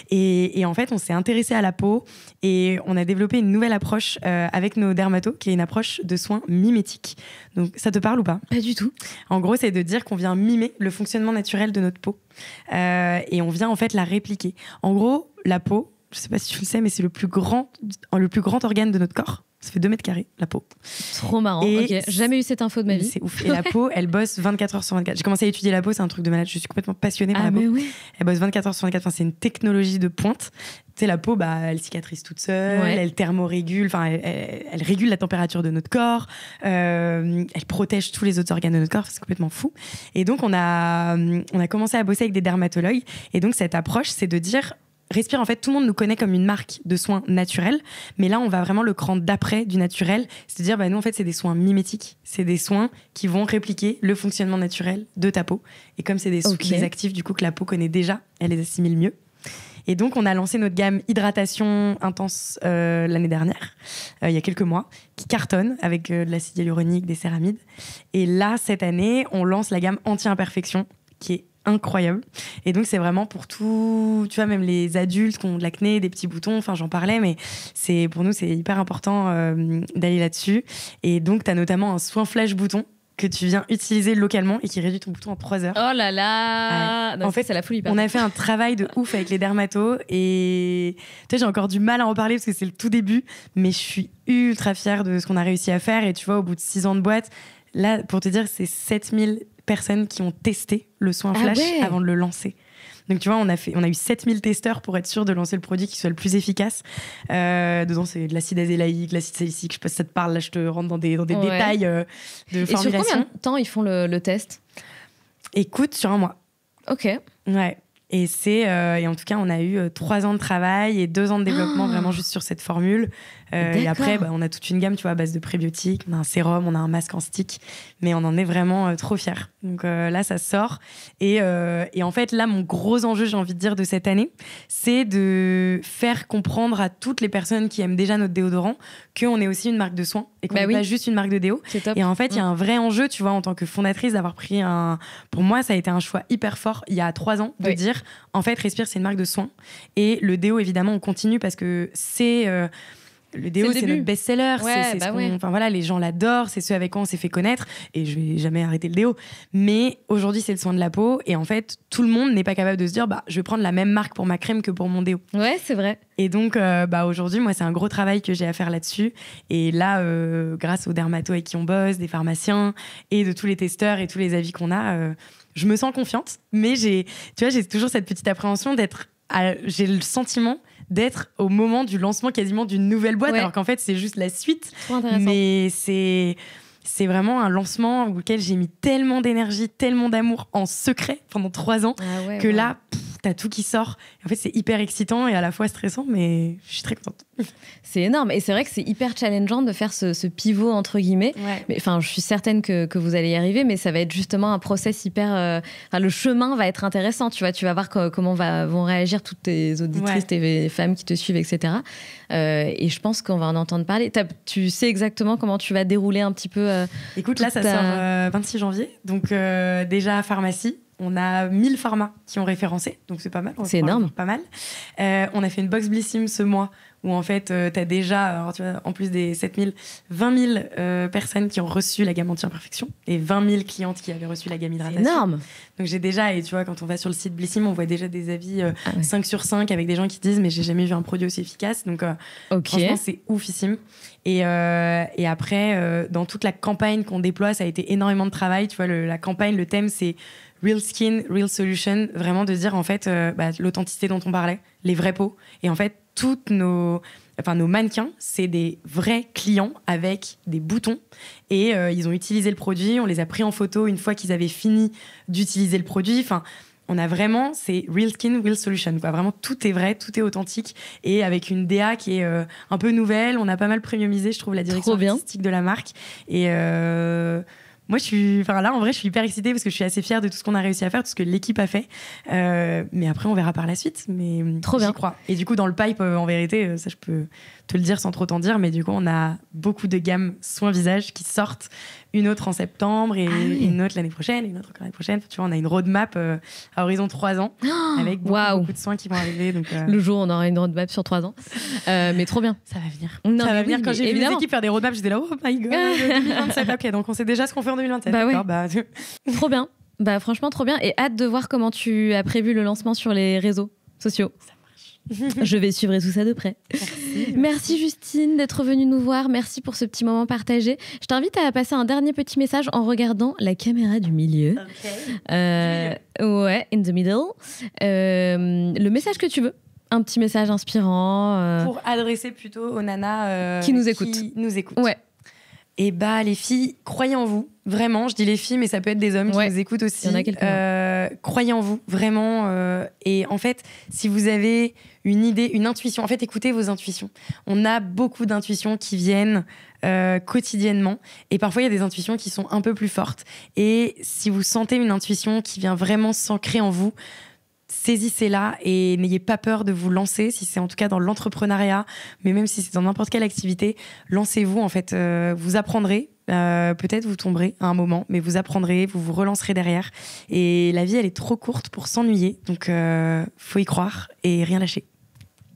Et en fait, on s'est intéressé à la peau. Et on a développé une nouvelle approche avec nos dermatos, qui est une approche de soins mimétiques. Donc, ça te parle ou pas? Pas du tout. En gros, c'est de dire qu'on vient mimer le fonctionnement naturel de notre peau. Et on vient en fait la répliquer. En gros, la peau, je sais pas si tu le sais, mais c'est le plus grand organe de notre corps. Ça fait 2 mètres carrés, la peau. Trop marrant. Ok, jamais eu cette info de ma vie. C'est ouf. Et la peau, elle bosse 24 heures sur 24. J'ai commencé à étudier la peau, c'est un truc de malade. Je suis complètement passionnée par la peau. Oui. Elle bosse 24 heures sur 24. Enfin, c'est une technologie de pointe. Tu sais, la peau, elle cicatrise toute seule, elle thermorégule, elle régule la température de notre corps, elle protège tous les autres organes de notre corps. C'est complètement fou. Et donc, on a commencé à bosser avec des dermatologues. Et donc, cette approche, c'est de dire... Respire, en fait, tout le monde nous connaît comme une marque de soins naturels, mais là, on va vraiment le cran d'après du naturel, c'est-à-dire, nous, en fait, c'est des soins mimétiques, c'est des soins qui vont répliquer le fonctionnement naturel de ta peau, et comme c'est des actifs, du coup, que la peau connaît déjà, elle les assimile mieux. Et donc, on a lancé notre gamme hydratation intense l'année dernière, il y a quelques mois, qui cartonne avec de l'acide hyaluronique, des céramides. Et là, cette année, on lance la gamme anti-imperfection, qui est incroyable. Et donc, c'est vraiment pour tout, tu vois, même les adultes qui ont de l'acné, des petits boutons, enfin, j'en parlais, mais pour nous, c'est hyper important d'aller là-dessus. Et donc, tu as notamment un soin flash bouton que tu viens utiliser localement et qui réduit ton bouton en 3 heures. Oh là là ouais. Non, en fait, c'est la folie. On a fait un travail de ouf avec les dermatos et tu sais, j'ai encore du mal à en parler parce que c'est le tout début, mais je suis ultra fière de ce qu'on a réussi à faire. Et tu vois, au bout de 6 ans de boîte, là, pour te dire, c'est 7000 personnes qui ont testé le soin flash avant de le lancer. Donc tu vois, on a eu 7000 testeurs pour être sûr de lancer le produit qui soit le plus efficace. Dedans, c'est de l'acide azélaïque, l'acide salicylique. Je sais pas si ça te parle. Là, je te rentre dans des détails de formulation. Et sur combien de temps ils font le test ? Écoute, sur un mois. Ok. Ouais. Et et en tout cas, on a eu 3 ans de travail et 2 ans de développement vraiment juste sur cette formule. Et après, on a toute une gamme, tu vois, à base de prébiotiques. On a un sérum, on a un masque en stick, mais on en est vraiment trop fiers. Donc là, ça sort. Et en fait, là, mon gros enjeu, j'ai envie de dire, de cette année, c'est de faire comprendre à toutes les personnes qui aiment déjà notre déodorant qu'on est aussi une marque de soins et qu'on n'est pas juste une marque de déo. C'est top. Et en fait, il y a un vrai enjeu, tu vois, en tant que fondatrice, d'avoir pris Pour moi, ça a été un choix hyper fort il y a 3 ans de dire, en fait, Respire, c'est une marque de soins. Et le déo, évidemment, on continue parce que c'est... Le déo, c'est notre best-seller. Enfin, voilà, les gens l'adorent. C'est ceux avec quoi on s'est fait connaître. Et je vais jamais arrêter le déo. Mais aujourd'hui, c'est le soin de la peau. Et en fait, tout le monde n'est pas capable de se dire, je vais prendre la même marque pour ma crème que pour mon déo. Ouais, c'est vrai. Et donc, aujourd'hui, moi, c'est un gros travail que j'ai à faire là-dessus. Et là, grâce aux dermatos avec qui on bosse, des pharmaciens et de tous les testeurs et tous les avis qu'on a, je me sens confiante. Mais j'ai toujours cette petite appréhension j'ai le sentiment d'être au moment du lancement quasiment d'une nouvelle boîte, alors qu'en fait, c'est juste la suite. Trop intéressant. Mais c'est vraiment un lancement auquel j'ai mis tellement d'énergie, tellement d'amour en secret pendant 3 ans que là, t'as tout qui sort. En fait, c'est hyper excitant et à la fois stressant, mais je suis très contente. C'est énorme. Et c'est vrai que c'est hyper challengeant de faire ce pivot, entre guillemets. Ouais. Mais je suis certaine que vous allez y arriver, mais ça va être justement un process hyper... le chemin va être intéressant, tu vois. Tu vas voir comment vont réagir toutes tes auditrices, tes femmes qui te suivent, etc. Et je pense qu'on va en entendre parler. Tu sais exactement comment tu vas dérouler un petit peu... Écoute, là, ça sort 26 janvier. Donc, déjà, pharmacie. On a 1000 pharmas qui ont référencé, donc c'est pas mal. C'est énorme. Pas mal. On a fait une box Blissim ce mois où en fait, t'as déjà, alors, tu vois, en plus des 7000, 20 000 personnes qui ont reçu la gamme anti-imperfection et 20 000 clientes qui avaient reçu la gamme hydratation. C'est énorme. Donc j'ai déjà, et tu vois, quand on va sur le site Blissim, on voit déjà des avis 5 sur 5 avec des gens qui disent mais j'ai jamais vu un produit aussi efficace. Donc franchement, c'est oufissime. Et après, dans toute la campagne qu'on déploie, ça a été énormément de travail. Tu vois, la campagne, le thème, c'est Real Skin, Real Solution. Vraiment de dire, en fait, l'authenticité dont on parlait, les vraies peaux. Et en fait, nos mannequins, c'est des vrais clients avec des boutons. Et ils ont utilisé le produit, on les a pris en photo une fois qu'ils avaient fini d'utiliser le produit. Enfin, on a vraiment, c'est Real Skin, Real Solution. Quoi. Vraiment, tout est vrai, tout est authentique. Et avec une DA qui est un peu nouvelle, on a pas mal premiumisé, je trouve, la direction artistique de la marque. Et moi, là, en vrai, je suis hyper excitée parce que je suis assez fière de tout ce qu'on a réussi à faire, tout ce que l'équipe a fait. Mais après, on verra par la suite. Mais trop bien. J'y crois. Et du coup, dans le pipe, en vérité, ça, je peux te le dire sans trop t'en dire. Mais du coup, on a beaucoup de gammes soins visage qui sortent. Une autre en septembre et une autre l'année prochaine et une autre encore l'année prochaine. Tu vois, on a une roadmap à horizon 3 ans avec beaucoup de soins qui vont arriver. Donc, le jour où on aura une roadmap sur 3 ans. Mais trop bien. Ça va venir. Non, ça va venir. Quand j'ai vu les équipes faire des roadmaps, j'étais là, oh my god, 2027. Ok, donc on sait déjà ce qu'on fait en 2027. Trop bien. Franchement, trop bien. Et hâte de voir comment tu as prévu le lancement sur les réseaux sociaux. Je vais suivre tout ça de près. Merci Justine d'être venue nous voir. Merci pour ce petit moment partagé. Je t'invite à passer un dernier petit message en regardant la caméra du milieu. Ouais, in the middle. Le message que tu veux. Un petit message inspirant. Pour adresser plutôt aux nanas qui nous écoutent. Ouais. Et les filles, croyez en vous. Vraiment, je dis les filles, mais ça peut être des hommes qui nous écoutent aussi. Il y en a quelques-uns. croyez en vous, vraiment. Et en fait, si vous avez une idée, une intuition, en fait, écoutez vos intuitions. On a beaucoup d'intuitions qui viennent quotidiennement. Et parfois, il y a des intuitions qui sont un peu plus fortes. Et si vous sentez une intuition qui vient vraiment s'ancrer en vous, saisissez-la et n'ayez pas peur de vous lancer, si c'est en tout cas dans l'entrepreneuriat, mais même si c'est dans n'importe quelle activité, lancez-vous en fait. Vous apprendrez, peut-être vous tomberez à un moment, mais vous apprendrez, vous vous relancerez derrière. Et la vie, elle est trop courte pour s'ennuyer, donc faut y croire et rien lâcher.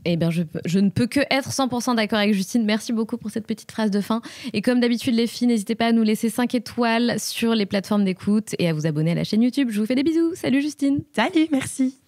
Eh bien, je ne peux que être 100% d'accord avec Justine. Merci beaucoup pour cette petite phrase de fin. Et comme d'habitude, les filles, n'hésitez pas à nous laisser 5 étoiles sur les plateformes d'écoute et à vous abonner à la chaîne YouTube. Je vous fais des bisous. Salut Justine. Salut, merci.